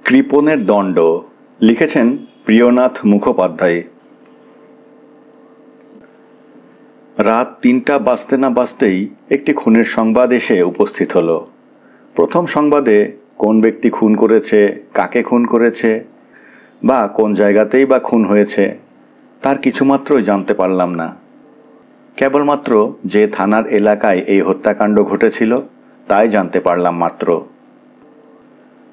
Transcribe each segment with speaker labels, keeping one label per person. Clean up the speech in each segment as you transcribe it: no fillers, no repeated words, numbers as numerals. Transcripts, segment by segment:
Speaker 1: কৃপণের দণ্ড লিখেছেন প্রিয়নাথ মুখোপাধ্যায়। রাত ৩টা বাজতে না বাজতেই একটি খুনের সংবাদ এসে উপস্থিত হলো। প্রথম সংবাদে কোন ব্যক্তি খুন করেছে, কাকে খুন করেছে বা কোন জায়গাতেই বা খুন হয়েছে তার কিছুমাত্রই জানতে পারলাম না। কেবলমাত্র যে থানার এলাকায় এই হত্যাকাণ্ড ঘটেছিল তাই জানতে পারলাম মাত্র।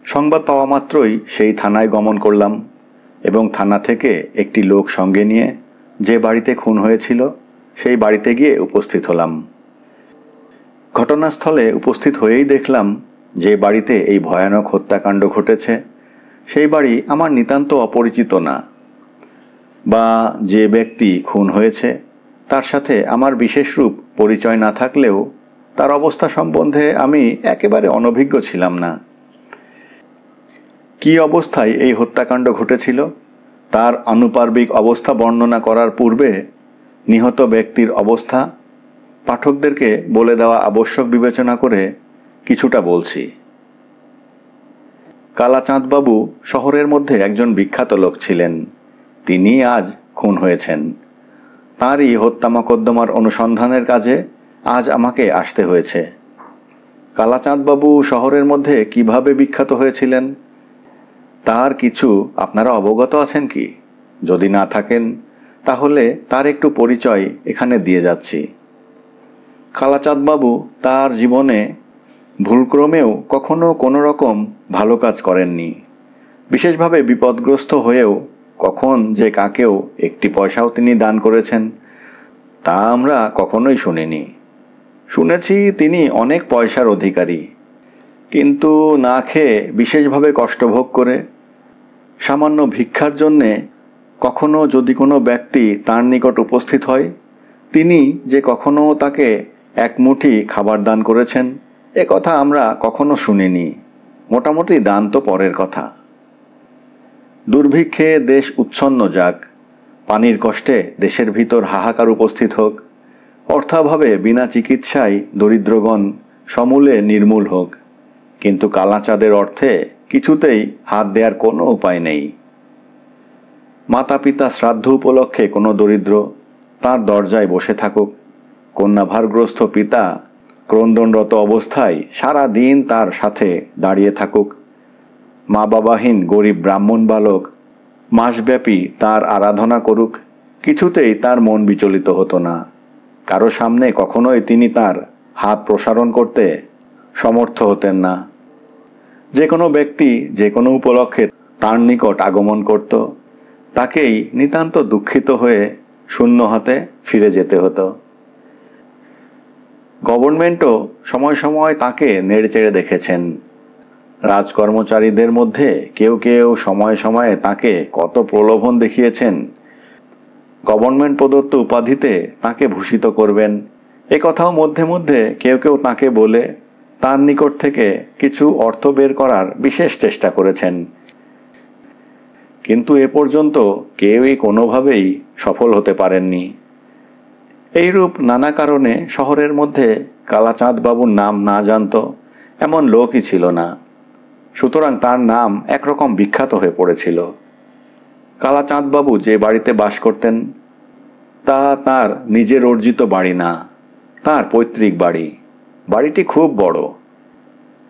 Speaker 1: সংবাদ পাওয়া মাত্রই সেই থানায় গমন করলাম এবং থানা থেকে একটি লোক সঙ্গে নিয়ে যে বাড়িতে খুন হয়েছিল সেই বাড়িতে গিয়ে উপস্থিত হলাম। ঘটনাস্থলে উপস্থিত হয়েই দেখলাম যে বাড়িতে এই ভয়ানক হত্যাকাণ্ড ঘটেছে সেই বাড়ি আমার নিতান্ত অপরিচিত না, বা যে ব্যক্তি খুন হয়েছে তার সাথে আমার বিশেষরূপ পরিচয় না থাকলেও তার অবস্থা সম্বন্ধে আমি একেবারে অনভিজ্ঞ ছিলাম না। কী অবস্থায় এই হত্যাকাণ্ড ঘটেছিল তার আনুপার্বিক অবস্থা বর্ণনা করার পূর্বে নিহত ব্যক্তির অবস্থা পাঠকদেরকে বলে দেওয়া আবশ্যক বিবেচনা করে কিছুটা বলছি। কালাচাঁদবাবু শহরের মধ্যে একজন বিখ্যাত লোক ছিলেন। তিনি আজ খুন হয়েছেন। তাঁরই হত্যা মকদ্দমার অনুসন্ধানের কাজে আজ আমাকে আসতে হয়েছে। কালাচাঁদবাবু শহরের মধ্যে কিভাবে বিখ্যাত হয়েছিলেন তার কিছু আপনারা অবগত আছেন কি? যদি না থাকেন তাহলে তার একটু পরিচয় এখানে দিয়ে যাচ্ছি। কালাচাঁদবাবু তার জীবনে ভুলক্রমেও কখনো কোনো রকম ভালো কাজ করেননি। বিশেষভাবে বিপদগ্রস্ত হয়েও কখন যে কাকেও একটি পয়সাও তিনি দান করেছেন তা আমরা কখনোই শুনিনি। শুনেছি তিনি অনেক পয়সার অধিকারী, কিন্তু না খেয়ে বিশেষভাবে কষ্টভোগ করে সামান্য ভিক্ষার জন্যে কখনো যদি কোনো ব্যক্তি তার নিকট উপস্থিত হয় তিনি যে কখনো তাকে এক মুঠি খাবার দান করেছেন এ কথা আমরা কখনো শুনিনি। মোটামুটি দান তো পরের কথা। দুর্ভিক্ষে দেশ উচ্ছন্ন যাক, পানির কষ্টে দেশের ভিতর হাহাকার উপস্থিত হোক, অর্থাভাবে বিনা চিকিৎসায় দরিদ্রগণ সমূলে নির্মূল হোক, কিন্তু কালাচাঁদের অর্থে কিছুতেই হাত দেওয়ার কোনো উপায় নেই। মাতা পিতা শ্রাদ্ধ উপলক্ষে কোনো দরিদ্র তাঁর দরজায় বসে থাকুক, কন্যাভারগ্রস্ত পিতা ক্রন্দনরত অবস্থায় সারা দিন তার সাথে দাঁড়িয়ে থাকুক, মা বাবাহীন গরিব ব্রাহ্মণ বালক মাসব্যাপী তার আরাধনা করুক, কিছুতেই তার মন বিচলিত হতো না। কারো সামনে কখনোই তিনি তার হাত প্রসারণ করতে সমর্থ হতেন না। যে কোনো ব্যক্তি যে কোনো উপলক্ষে তার নিকট আগমন করত তাকেই নিতান্ত দুঃখিত হয়ে শূন্য হাতে ফিরে যেতে হতো। গভর্নমেন্টও সময় সময় তাকে নেড়েচেড়ে দেখেছেন। রাজকর্মচারীদের মধ্যে কেউ কেউ সময়ে সময়ে তাকে কত প্রলোভন দেখিয়েছেন। গভর্নমেন্ট প্রদত্ত উপাধিতে তাকে ভূষিত করবেন এ কথাও মধ্যে মধ্যে কেউ কেউ তাকে বলে তার নিকট থেকে কিছু অর্থ বের করার বিশেষ চেষ্টা করেছেন, কিন্তু এ পর্যন্ত কেউই কোনোভাবেই সফল হতে পারেননি। এইরূপ নানা কারণে শহরের মধ্যে কালাচাঁদবাবুর নাম না জানত এমন লোকই ছিল না। সুতরাং তার নাম একরকম বিখ্যাত হয়ে পড়েছিল। কালাচাঁদবাবু যে বাড়িতে বাস করতেন তা তার নিজের অর্জিত বাড়ি না, তার পৈতৃক বাড়ি। বাড়িটি খুব বড়,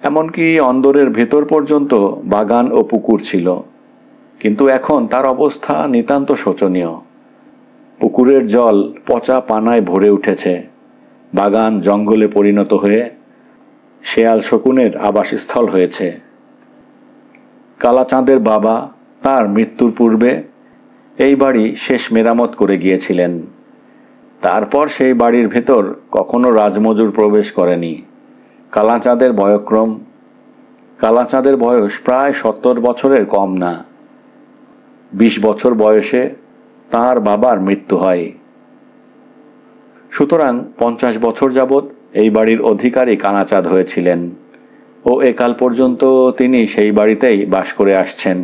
Speaker 1: এমনকি অন্দরের ভেতর পর্যন্ত বাগান ও পুকুর ছিল, কিন্তু এখন তার অবস্থা নিতান্ত শোচনীয়। পুকুরের জল পচা পানায় ভরে উঠেছে, বাগান জঙ্গলে পরিণত হয়ে শেয়াল শকুনের আবাসস্থল হয়েছে। কালাচাঁদের বাবা তার মৃত্যুর পূর্বে এই বাড়ি শেষ মেরামত করে গিয়েছিলেন। তারপর সেই বাড়ির ভেতর কখনো রাজমজুর প্রবেশ করেনি। কালাচাঁদের বয়স প্রায় 70 বছরের কম না। 20 বছর বয়সে তার বাবার মৃত্যু হয়। সুতরাং 50 বছর যাবৎ এই বাড়ির অধিকারী কালাচাঁদ হয়েছিলেন ও একাল পর্যন্ত তিনি সেই বাড়িতেই বাস করে আসছেন।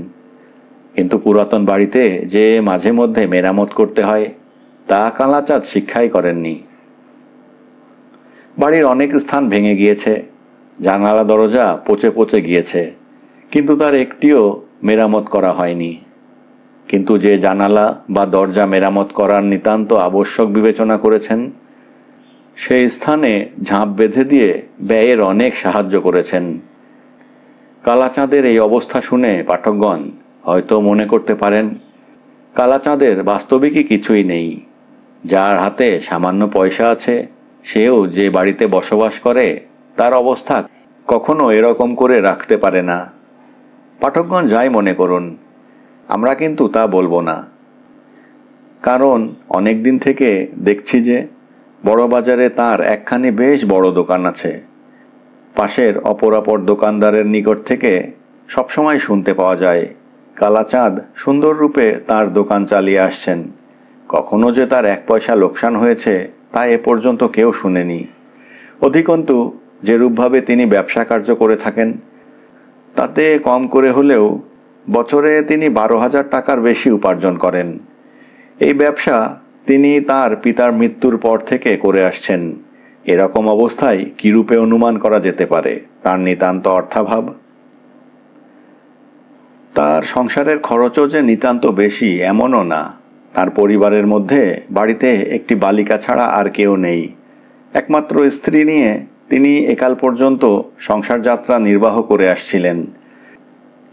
Speaker 1: কিন্তু পুরাতন বাড়িতে যে মাঝে মধ্যে মেরামত করতে হয় তা কালাচাঁদ শিক্ষাই করেননি। বাড়ির অনেক স্থান ভেঙে গিয়েছে, জানালা দরজা পচে পচে গিয়েছে, কিন্তু তার একটিও মেরামত করা হয়নি, কিন্তু যে জানালা বা দরজা মেরামত করার নিতান্ত আবশ্যক বিবেচনা করেছেন সেই স্থানে ঝাঁপ বেঁধে দিয়ে ব্যয়ের অনেক সাহায্য করেছেন। কালাচাঁদের এই অবস্থা শুনে পাঠকগণ হয়তো মনে করতে পারেন কালাচাঁদের বাস্তবিকই কিছুই নেই, যার হাতে সামান্য পয়সা আছে সেও যে বাড়িতে বসবাস করে তার অবস্থা কখনো এরকম করে রাখতে পারে না। পাঠকগণ যাই মনে করুন, আমরা কিন্তু তা বলবো না, কারণ অনেক দিন থেকে দেখছি যে বড় বাজারে তার একখানি বেশ বড় দোকান আছে। পাশের অপরাপর দোকানদারের নিকট থেকে সবসময় শুনতে পাওয়া যায় কালাচাঁদ সুন্দর রূপে তার দোকান চালিয়ে আসছেন। কখনো যে তার এক পয়সা লোকসান হয়েছে তা এ পর্যন্ত কেউ শুনেনি। অধিকন্তু যেরূপভাবে তিনি ব্যবসা কার্য করে থাকেন তাতে কম করে হলেও বছরে তিনি 12,000 টাকার বেশি উপার্জন করেন। এই ব্যবসা তিনি তার পিতার মৃত্যুর পর থেকে করে আসছেন। এরকম অবস্থায় কিরূপে অনুমান করা যেতে পারে তার নিতান্ত অর্থাভাব? তার সংসারের খরচও যে নিতান্ত বেশি এমনও না। তার পরিবারের মধ্যে বাড়িতে একটি বালিকা ছাড়া আর কেউ নেই। একমাত্র স্ত্রী নিয়ে তিনি একাল পর্যন্ত সংসার যাত্রা নির্বাহ করে আসছিলেন,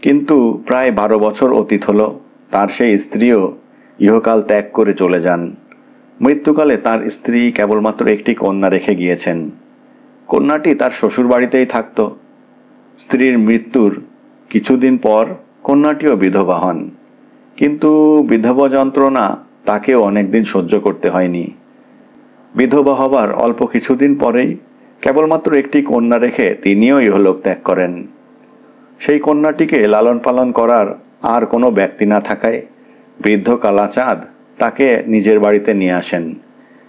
Speaker 1: কিন্তু প্রায় 12 বছর অতীত হল তার সেই স্ত্রীও ইহকাল ত্যাগ করে চলে যান। মৃত্যুকালে তার স্ত্রী কেবলমাত্র একটি কন্যা রেখে গিয়েছেন। কন্যাটি তার শ্বশুর বাড়িতেই থাকত। স্ত্রীর মৃত্যুর কিছুদিন পর কন্যাটিও বিধবা হন, কিন্তু বিধবা যন্ত্রণা তাকেও অনেকদিন সহ্য করতে হয়নি। বিধবা হবার অল্প কিছুদিন পরেই কেবলমাত্র একটি কন্যা রেখে তিনিও ইহলোক ত্যাগ করেন। সেই কন্যাটিকে লালন পালন করার আর কোনো ব্যক্তি না থাকায় বৃদ্ধ কালাচাঁদ তাকে নিজের বাড়িতে নিয়ে আসেন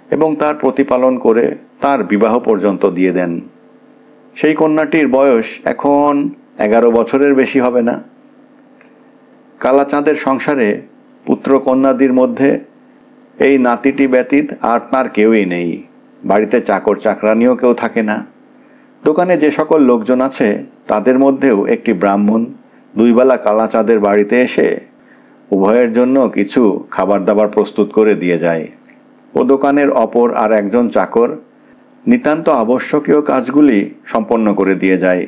Speaker 1: এবং তার প্রতিপালন করে তার বিবাহ পর্যন্ত দিয়ে দেন। সেই কন্যাটির বয়স এখন 11 বছরের বেশি হবে না। কালাচাঁদের সংসারে পুত্র কন্যাদির মধ্যে এই নাতিটি ব্যতীত আর তার কেউই নেই। বাড়িতে চাকর চাকরানিও কেউ থাকে না। দোকানে যে সকল লোকজন আছে তাদের মধ্যেও একটি ব্রাহ্মণ 2 বেলা কালাচাঁদের বাড়িতে এসে উভয়ের জন্য কিছু খাবার দাবার প্রস্তুত করে দিয়ে যায়। ও দোকানের অপর আর একজন চাকর নিতান্ত আবশ্যকীয় কাজগুলি সম্পন্ন করে দিয়ে যায়।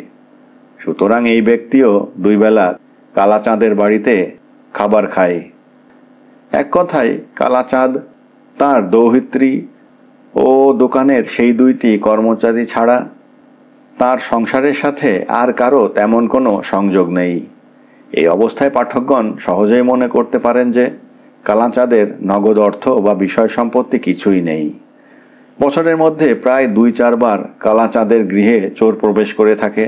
Speaker 1: সুতরাং এই ব্যক্তিও 2 বেলা কালাচাঁদের বাড়িতে খাবার খায়। এক কথায় কালাচাঁদ তার দৌহিত্রী ও দোকানের সেই 2টি কর্মচারী ছাড়া তার সংসারের সাথে আর কারো তেমন কোনো সংযোগ নেই। এই অবস্থায় পাঠকগণ সহজেই মনে করতে পারেন যে কালাচাঁদের নগদ অর্থ বা বিষয় সম্পত্তি কিছুই নেই। বছরের মধ্যে প্রায় 2-4 বার কালাচাঁদের গৃহে চোর প্রবেশ করে থাকে,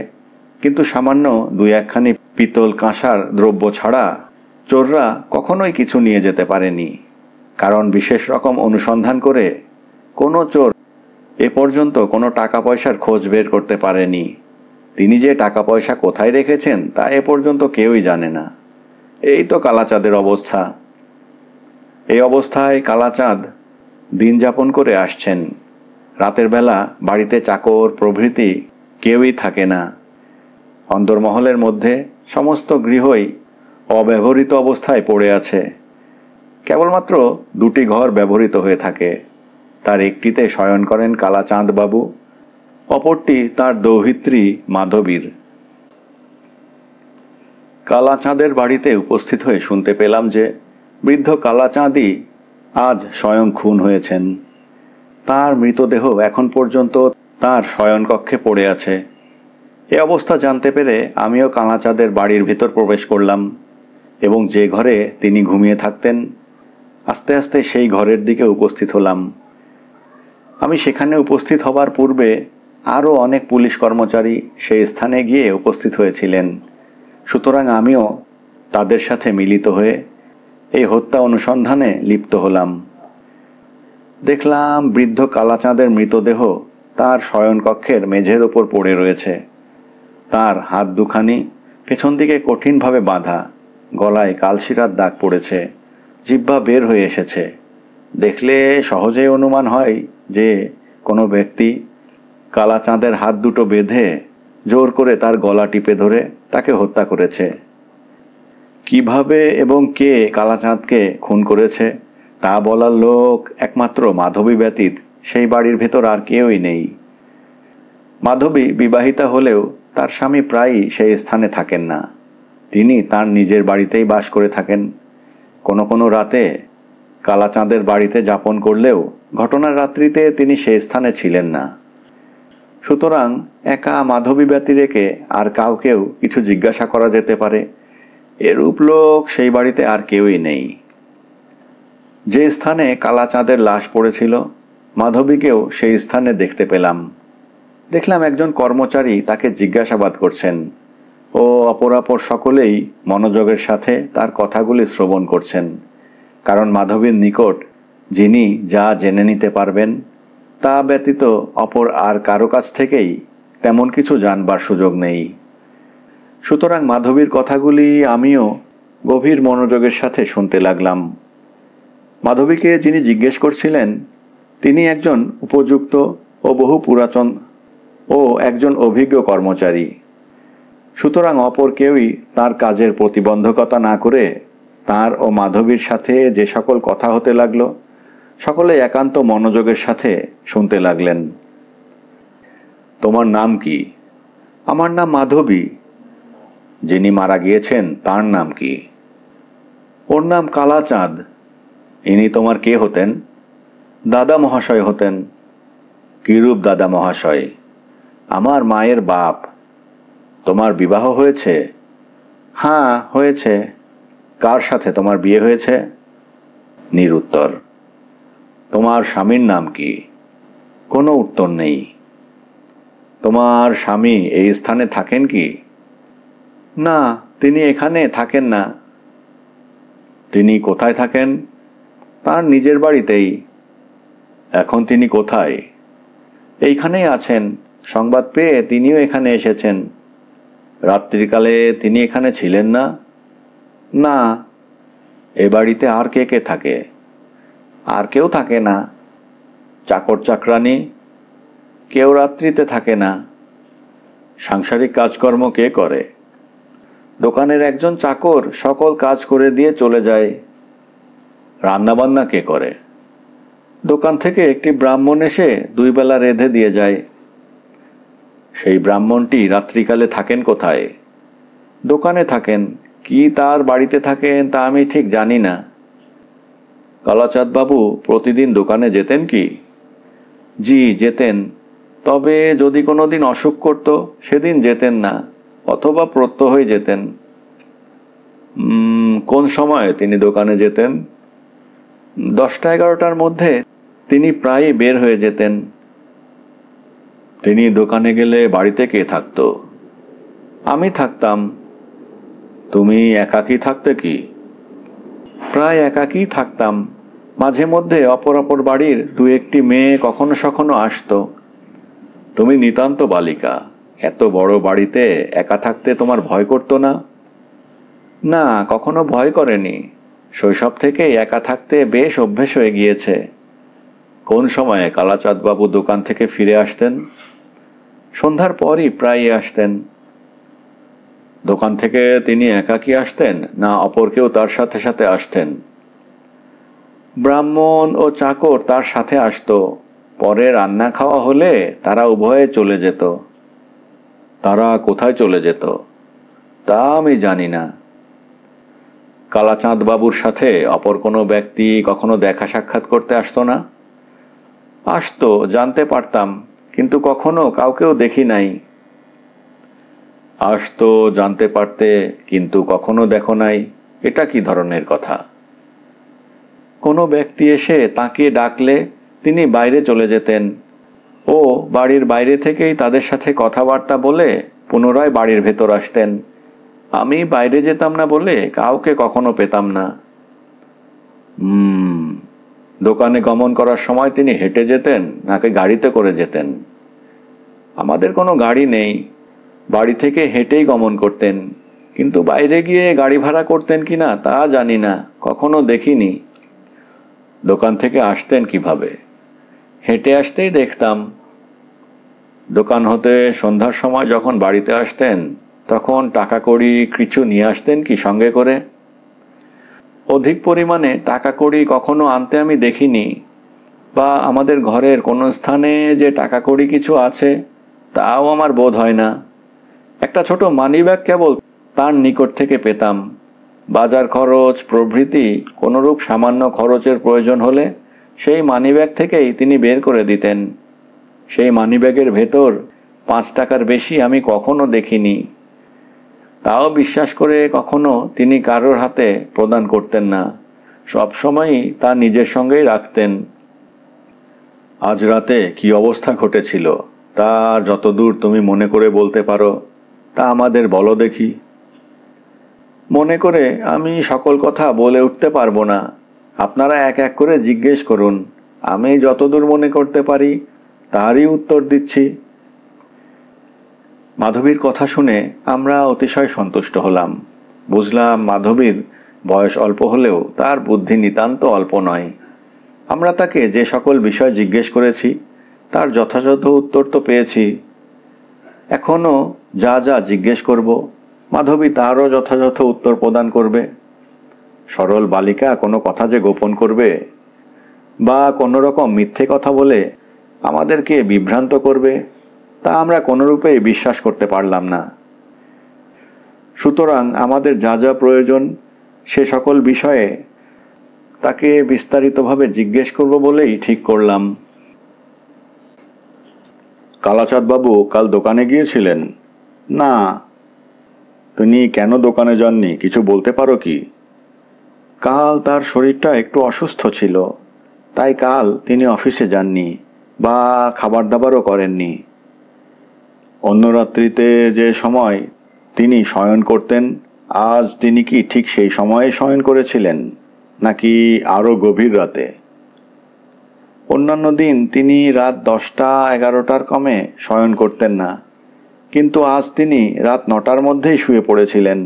Speaker 1: কিন্তু সামান্য 2-1খানি পিতল কাঁসার দ্রব্য ছাড়া চোররা কখনোই কিছু নিয়ে যেতে পারেনি। কারণ বিশেষ রকম অনুসন্ধান করে কোনো চোর এ পর্যন্ত কোনো টাকা পয়সার খোঁজ বের করতে পারেনি। তিনি যে টাকা পয়সা কোথায় রেখেছেন তা এ পর্যন্ত কেউই জানে না। এই তো কালাচাঁদের অবস্থা। এই অবস্থায় কালাচাঁদ দিন যাপন করে আসছেন। রাতের বেলা বাড়িতে চাকর প্রভৃতি কেউই থাকে না। অন্দরমহলের মধ্যে সমস্ত গৃহই অব্যবহৃত অবস্থায় পড়ে আছে। কেবলমাত্র 2টি ঘর ব্যবহৃত হয়ে থাকে। তার একটিতে শয়ন করেন কালাচাঁদ বাবু, অপরটি তার দৌহিত্রী মাধবীর। কালাচাঁদের বাড়িতে উপস্থিত হয়ে শুনতে পেলাম যে বৃদ্ধ কালাচাঁদই আজ স্বয়ং খুন হয়েছেন। তার মৃতদেহ এখন পর্যন্ত তার শয়নকক্ষে পড়ে আছে। এ অবস্থা জানতে পেরে আমিও কালাচাঁদের বাড়ির ভিতর প্রবেশ করলাম এবং যে ঘরে তিনি ঘুমিয়ে থাকতেন আস্তে আস্তে সেই ঘরের দিকে উপস্থিত হলাম। আমি সেখানে উপস্থিত হবার পূর্বে আরও অনেক পুলিশ কর্মচারী সেই স্থানে গিয়ে উপস্থিত হয়েছিলেন। সুতরাং আমিও তাদের সাথে মিলিত হয়ে এই হত্যা অনুসন্ধানে লিপ্ত হলাম। দেখলাম বৃদ্ধ কালাচাঁদের মৃতদেহ তার শয়নকক্ষের মেঝের ওপর পড়ে রয়েছে। তার হাত দুখানি পেছন দিকে কঠিনভাবে বাঁধা, গলায় কালশিরার দাগ পড়েছে, জিহ্বা বের হয়ে এসেছে। দেখলে সহজেই অনুমান হয় যে কোনো ব্যক্তি কালাচাঁদের হাত দুটো বেঁধে জোর করে তার গলা টিপে ধরে তাকে হত্যা করেছে। কিভাবে এবং কে কালাচাঁদকে খুন করেছে তা বলার লোক একমাত্র মাধবী ব্যতীত সেই বাড়ির ভেতর আর কেউই নেই। মাধবী বিবাহিতা হলেও তার স্বামী প্রায়ই সেই স্থানে থাকেন না। তিনি তার নিজের বাড়িতেই বাস করে থাকেন। কোনো কোনো রাতে কালাচাঁদের বাড়িতে যাপন করলেও ঘটনার রাত্রিতে তিনি সেই স্থানে ছিলেন না। সুতরাং একা মাধবী ব্যতী রেখে আর কাউকেও কিছু জিজ্ঞাসা করা যেতে পারে এরূপ লোক সেই বাড়িতে আর কেউই নেই। যে স্থানে কালাচাঁদের লাশ পড়েছিল মাধবীকেও সেই স্থানে দেখতে পেলাম। দেখলাম একজন কর্মচারী তাকে জিজ্ঞাসাবাদ করছেন ও অপরাপর সকলেই মনোযোগের সাথে তার কথাগুলি শ্রবণ করছেন, কারণ মাধবীর নিকট যিনি যা জেনে নিতে পারবেন তা ব্যতীত অপর আর কারো কাছ থেকেই তেমন কিছু জানবার সুযোগ নেই। সুতরাং মাধবীর কথাগুলি আমিও গভীর মনোযোগের সাথে শুনতে লাগলাম। মাধবীকে যিনি জিজ্ঞেস করছিলেন তিনি একজন উপযুক্ত ও বহু পুরাতন ও একজন অভিজ্ঞ কর্মচারী। সুতরাং অপর কেউই তার কাজের প্রতিবন্ধকতা না করে তার ও মাধবীর সাথে যে সকল কথা হতে লাগলো সকলে একান্ত মনোযোগের সাথে শুনতে লাগলেন। তোমার নাম কি? আমার নাম মাধবী। যিনি মারা গিয়েছেন তার নাম কি? ওর নাম কালাচাঁদ। ইনি তোমার কে হতেন? দাদা মহাশয় হতেন। কিরূপ দাদা মহাশয়? আমার মায়ের বাপ। তোমার বিবাহ হয়েছে? হ্যাঁ হয়েছে। কার সাথে তোমার বিয়ে হয়েছে? নিরুত্তর। তোমার স্বামীর নাম কি? কোনো উত্তর নেই। তোমার স্বামী এই স্থানে থাকেন কি? না, তিনি এখানে থাকেন না। তিনি কোথায় থাকেন? তার নিজের বাড়িতেই। এখন তিনি কোথায়? এইখানেই আছেন। সংবাদ পেয়ে তিনিও এখানে এসেছেন। রাত্রিকালে তিনি এখানে ছিলেন না? না। এ বাড়িতে আর কে কে থাকে? আর কেউ থাকে না। চাকর চাকরানি? কেউ রাত্রিতে থাকে না। সাংসারিক কাজকর্ম কে করে? দোকানের একজন চাকর সকল কাজ করে দিয়ে চলে যায়। রান্নাবান্না কে করে? দোকান থেকে একটি ব্রাহ্মণ এসে 2 বেলা রেঁধে দিয়ে যায়। সেই ব্রাহ্মণটি রাত্রিকালে থাকেন কোথায়? দোকানে থাকেন। কি তার বাড়িতে থাকেন তা আমি ঠিক জানি না। কালাচাঁদ বাবু প্রতিদিন দোকানে যেতেন কি? জি যেতেন, তবে যদি কোনো দিন অসুখ করত সেদিন যেতেন না, অথবা প্রত্যহই যেতেন। কোন সময় তিনি দোকানে যেতেন? 10টা-11টার মধ্যে তিনি প্রায়ই বের হয়ে যেতেন। তিনি দোকানে গেলে বাড়িতে কে থাকতো? আমি থাকতাম। তুমি একাকী থাকতে কি? প্রায় একাকী থাকতাম। মাঝে মধ্যে অপর বাড়ির 2-1টি মেয়ে কখনো সখনো আসতো। তুমি নিতান্ত বালিকা, এত বড় বাড়িতে একা থাকতে তোমার ভয় করতো না? না, কখনো ভয় করেনি। শৈশব থেকেই একা থাকতে বেশ অভ্যেস হয়ে গিয়েছে। কোন সময়ে কালাচাঁদ বাবু দোকান থেকে ফিরে আসতেন? সন্ধ্যার পরই প্রায়ই আসতেন। দোকান থেকে তিনি একাকী আসতেন না অপর কেউ তার সাথে সাথে আসতেন? ব্রাহ্মণ ও চাকর তার সাথে আসতো। পরে রান্না খাওয়া হলে তারা উভয়ে চলে যেত। তারা কোথায় চলে যেত তা আমি জানি না। কালাচাঁদ বাবুর সাথে অপর কোনো ব্যক্তি কখনো দেখা সাক্ষাৎ করতে আসতো না? আসতো, জানতে পারতাম, কিন্তু কখনো কাউকেও দেখি নাই। আসতো, জানতে পারতে, কিন্তু কখনো দেখো নাই, এটা কি ধরনের কথা? কোনো ব্যক্তি এসে তাকে ডাকলে তিনি বাইরে চলে যেতেন ও বাড়ির বাইরে থেকেই তাদের সাথে কথাবার্তা বলে পুনরায় বাড়ির ভেতর আসতেন। আমি বাইরে যেতাম না বলে কাউকে কখনো পেতাম না। দোকানে গমন করার সময় তিনি হেঁটে যেতেন নাকি গাড়িতে করে যেতেন? আমাদের কোনো গাড়ি নেই, বাড়ি থেকে হেঁটেই গমন করতেন, কিন্তু বাইরে গিয়ে গাড়ি ভাড়া করতেন কিনা তা জানি না, কখনো দেখিনি। দোকান থেকে আসতেন কিভাবে? হেঁটে আসতেই দেখতাম। দোকান হতে সন্ধ্যার সময় যখন বাড়িতে আসতেন তখন টাকা কড়ি কিছু নিয়ে আসতেন কি সঙ্গে করে? অধিক পরিমাণে টাকা কড়ি কখনো আনতে আমি দেখিনি, বা আমাদের ঘরের কোনো স্থানে যে টাকা কড়ি কিছু আছে তাও আমার বোধ হয় না। একটা ছোট মানিব্যাগ কেবল তার নিকট থেকে পেতাম। বাজার খরচ প্রভৃতি কোনোরূপ সামান্য খরচের প্রয়োজন হলে সেই মানিব্যাগ থেকেই তিনি বের করে দিতেন। সেই মানিব্যাগের ভেতর 5 টাকার বেশি আমি কখনো দেখিনি। তাও বিশ্বাস করে কখনো তিনি কারোর হাতে প্রদান করতেন না, সবসময়ই তা নিজের সঙ্গেই রাখতেন। আজ রাতে কি অবস্থা ঘটেছিল তা যতদূর তুমি মনে করে বলতে পারো তা আমাদের বলো দেখি। মনে করে আমি সকল কথা বলে উঠতে পারবো না, আপনারা এক এক করে জিজ্ঞেস করুন, আমি যতদূর মনে করতে পারি তারই উত্তর দিচ্ছি। মাধবীর কথা শুনে আমরা অতিশয় সন্তুষ্ট হলাম। বুঝলাম মাধবীর বয়স অল্প হলেও তার বুদ্ধি নিতান্ত অল্প নয়। আমরা তাকে যে সকল বিষয় জিজ্ঞেস করেছি তার যথাযথ উত্তর তো পেয়েছি। এখনও যা যা জিজ্ঞেস করব মাধবী তারও যথাযথ উত্তর প্রদান করবে। সরল বালিকা কোনো কথা যে গোপন করবে বা কোনো রকম মিথ্যে কথা বলে আমাদেরকে বিভ্রান্ত করবে তা আমরা কোনোরূপেই বিশ্বাস করতে পারলাম না। সুতরাং আমাদের যা যা প্রয়োজন সে সকল বিষয়ে তাকে বিস্তারিতভাবে জিজ্ঞেস করব বলেই ঠিক করলাম। কালাচাঁদবাবু কাল দোকানে গিয়েছিলেন? না। তিনি কেন দোকানে যাননি কিছু বলতে পারো কি? কাল তার শরীরটা একটু অসুস্থ ছিল, তাই কাল তিনি অফিসে যাননি বা খাবার দাবারও করেননি। অন্য রাত্রিতে যে সময় তিনি শয়ন করতেন আজ তিনি কি ঠিক সেই সময়ে শয়ন করেছিলেন নাকি আরও গভীর রাতে? অন্যান্য দিন তিনি রাত 10টা-11টার কমে শয়ন করতেন না, কিন্তু আজ তিনি রাত 9টার মধ্যেই শুয়ে পড়েছিলেন।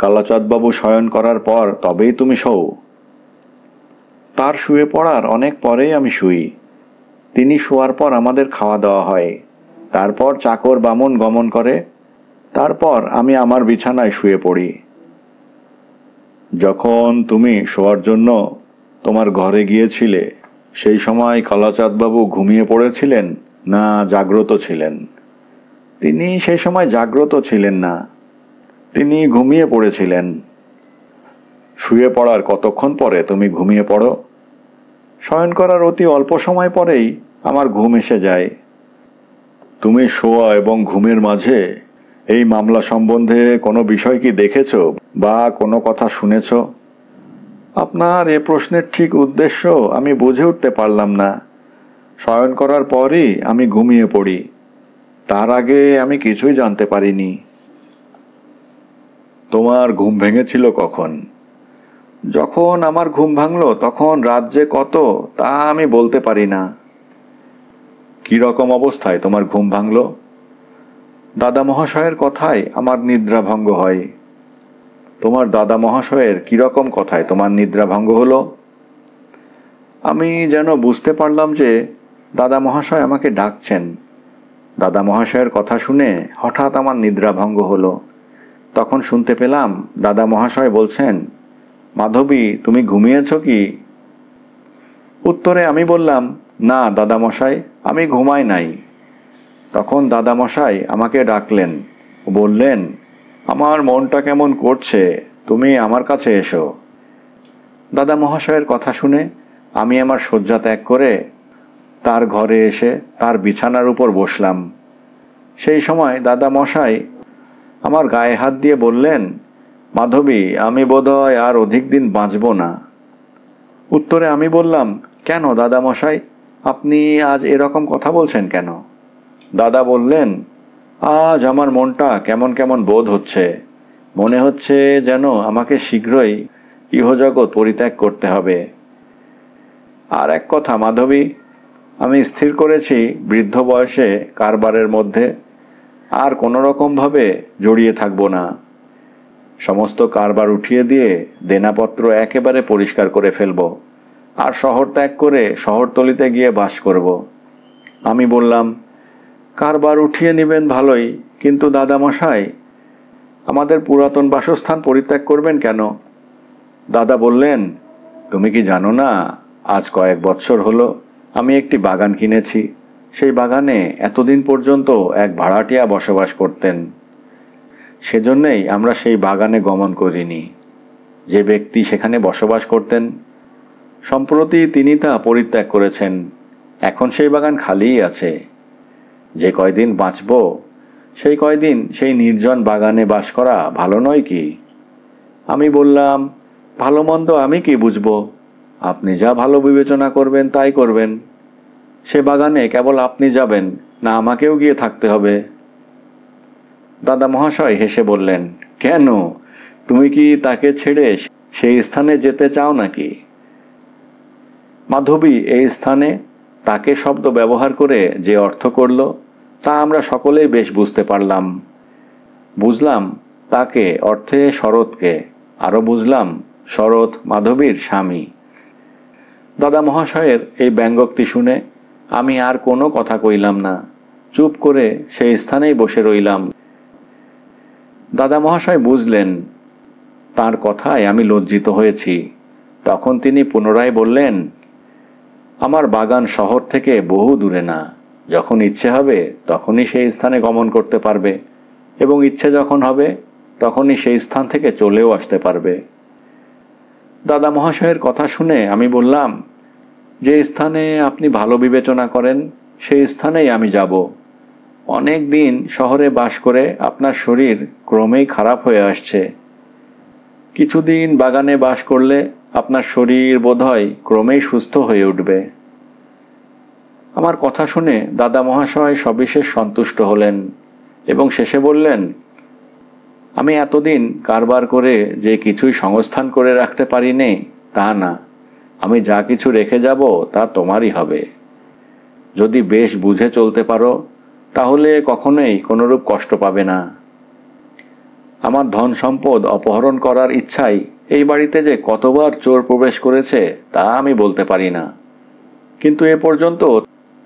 Speaker 1: কালাচাঁদবাবু শয়ন করার পর তবেই তুমি শোও? তার শুয়ে পড়ার অনেক পরেই আমি শুই। তিনি শোয়ার পর আমাদের খাওয়া দাওয়া হয়, তারপর চাকর বামুন গমন করে, তারপর আমি আমার বিছানায় শুয়ে পড়ি। যখন তুমি শোয়ার জন্য তোমার ঘরে গিয়েছিলে সেই সময় কালাচাঁদবাবু ঘুমিয়ে পড়েছিলেন না জাগ্রত ছিলেন? তিনি সেই সময় জাগ্রত ছিলেন না, তিনি ঘুমিয়ে পড়েছিলেন। শুয়ে পড়ার কতক্ষণ পরে তুমি ঘুমিয়ে পড়ো? শয়ন করার অতি অল্প সময় পরেই আমার ঘুম এসে যায়। তুমি শোয়া এবং ঘুমের মাঝে এই মামলা সম্বন্ধে কোনো বিষয় কি দেখেছ বা কোনো কথা শুনেছ? আপনার এ প্রশ্নের ঠিক উদ্দেশ্য আমি বুঝে উঠতে পারলাম না। শয়ন করার পরই আমি ঘুমিয়ে পড়ি, তার আগে আমি কিছুই জানতে পারিনি। তোমার ঘুম ভেঙেছিল কখন? যখন আমার ঘুম ভাঙল তখন রাত যে কত তা আমি বলতে পারি না। কি রকম অবস্থায় তোমার ঘুম ভাঙল? দাদা মহাশয়ের কথায় আমার নিদ্রা ভঙ্গ হয়। তোমার দাদা মহাশয়ের কিরকম কথায় তোমার নিদ্রা ভঙ্গ হলো? আমি যেন বুঝতে পারলাম যে দাদা মহাশয় আমাকে ডাকছেন। দাদা মহাশয়ের কথা শুনে হঠাৎ আমার নিদ্রা ভঙ্গ হলো। তখন শুনতে পেলাম দাদা মহাশয় বলছেন, মাধবী তুমি ঘুমিয়েছ কি? উত্তরে আমি বললাম, না দাদামশাই, আমি ঘুমাই নাই। তখন দাদামশাই আমাকে ডাকলেন, বললেন, আমার মনটা কেমন করছে, তুমি আমার কাছে এসো। দাদা মহাশয়ের কথা শুনে আমি আমার শয্যা ত্যাগ করে তার ঘরে এসে তার বিছানার উপর বসলাম। সেই সময় দাদা মশাই আমার গায়ে হাত দিয়ে বললেন, মাধবী আমি বোধহয় আর অধিক দিন বাঁচব না। উত্তরে আমি বললাম, কেন দাদা মশাই, আপনি আজ এরকম কথা বলছেন কেন? দাদা বললেন, আজ আমার মনটা কেমন কেমন বোধ হচ্ছে, মনে হচ্ছে যেন আমাকে শীঘ্রই ইহজগৎ পরিত্যাগ করতে হবে। আর এক কথা মাধবী, আমি স্থির করেছি বৃদ্ধ বয়সে কারবারের মধ্যে আর কোনো রকমভাবে জড়িয়ে থাকব না। সমস্ত কারবার উঠিয়ে দিয়ে দেনাপত্র একেবারে পরিষ্কার করে ফেলব আর শহর ত্যাগ করে শহরতলিতে গিয়ে বাস করব। আমি বললাম, কারবার উঠিয়ে নেবেন ভালোই, কিন্তু দাদামশাই আমাদের পুরাতন বাসস্থান পরিত্যাগ করবেন কেন? দাদা বললেন, তুমি কি জানো না, আজ কয়েক বছর হলো আমি একটি বাগান কিনেছি। সেই বাগানে এতদিন পর্যন্ত এক ভাড়াটিয়া বসবাস করতেন। সেজন্যই আমরা সেই বাগানে গমন করিনি। যে ব্যক্তি সেখানে বসবাস করতেন, সম্প্রতি তিনি তা পরিত্যাগ করেছেন। এখন সেই বাগান খালিই আছে। যে কয়দিন বাঁচব, সেই কয়দিন সেই নির্জন বাগানে বাস করা ভালো নয় কি? আমি বললাম, ভালো মন্দ আমি কি বুঝব? আপনি যা ভালো বিবেচনা করবেন তাই করবেন। সে বাগানে কেবল আপনি যাবেন না আমাকেও গিয়ে থাকতে হবে? দাদা মহাশয় হেসে বললেন, কেন, তুমি কি তাকে ছেড়ে সেই স্থানে যেতে চাও নাকি? মাধবী এই স্থানে তাকে শব্দ ব্যবহার করে যে অর্থ করল, তা আমরা সকলেই বেশ বুঝতে পারলাম। বুঝলাম তাকে অর্থে শরৎকে, আরও বুঝলাম শরৎ মাধবীর স্বামী। দাদা মহাশয়ের এই ব্যঙ্গোক্তি শুনে আমি আর কোনো কথা কইলাম না, চুপ করে সেই স্থানেই বসে রইলাম। দাদা মহাশয় বুঝলেন তার কথায় আমি লজ্জিত হয়েছি। তখন তিনি পুনরায় বললেন, আমার বাগান শহর থেকে বহু দূরে না। যখন ইচ্ছে হবে তখনই সেই স্থানে গমন করতে পারবে, এবং ইচ্ছে যখন হবে তখনই সেই স্থান থেকে চলেও আসতে পারবে। দাদা মহাশয়ের কথা শুনে আমি বললাম, যে স্থানে আপনি ভালো বিবেচনা করেন সেই স্থানেই আমি যাব। অনেক দিন শহরে বাস করে আপনার শরীর ক্রমেই খারাপ হয়ে আসছে। কিছুদিন বাগানে বাস করলে আপনার শরীর বোধহয় ক্রমেই সুস্থ হয়ে উঠবে। আমার কথা শুনে দাদা মহাশয় সবিশেষ সন্তুষ্ট হলেন এবং শেষে বললেন, আমি এতদিন কারবার করে যে কিছুই সংস্থান করে রাখতে পারিনি তা না, আমি যা কিছু রেখে যাব তা তোমারই হবে। যদি বেশ বুঝে চলতে পারো তাহলে কখনোই কোনোরূপ কষ্ট পাবে না। আমার ধন সম্পদ অপহরণ করার ইচ্ছায় এই বাড়িতে যে কতবার চোর প্রবেশ করেছে তা আমি বলতে পারি না, কিন্তু এ পর্যন্ত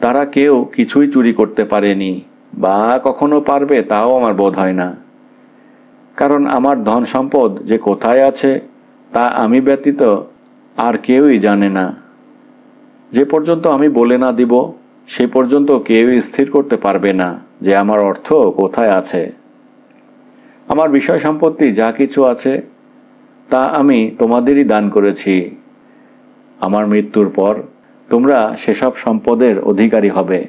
Speaker 1: তারা কেউ কিছুই চুরি করতে পারেনি বা কখনো পারবে তাও আমার বোধ হয় না। কারণ আমার ধন সম্পদ যে কোথায় আছে তা আমি ব্যতীত আর কেউই জানে না। যে পর্যন্ত আমি বলে না দিব সে পর্যন্ত কেউই স্থির করতে পারবে না যে আমার অর্থ কোথায় আছে। আমার বিষয় সম্পত্তি যা কিছু আছে তা আমি তোমাদেরই দান করেছি। আমার মৃত্যুর পর তোমরা সেসব সম্পদের অধিকারী হবে,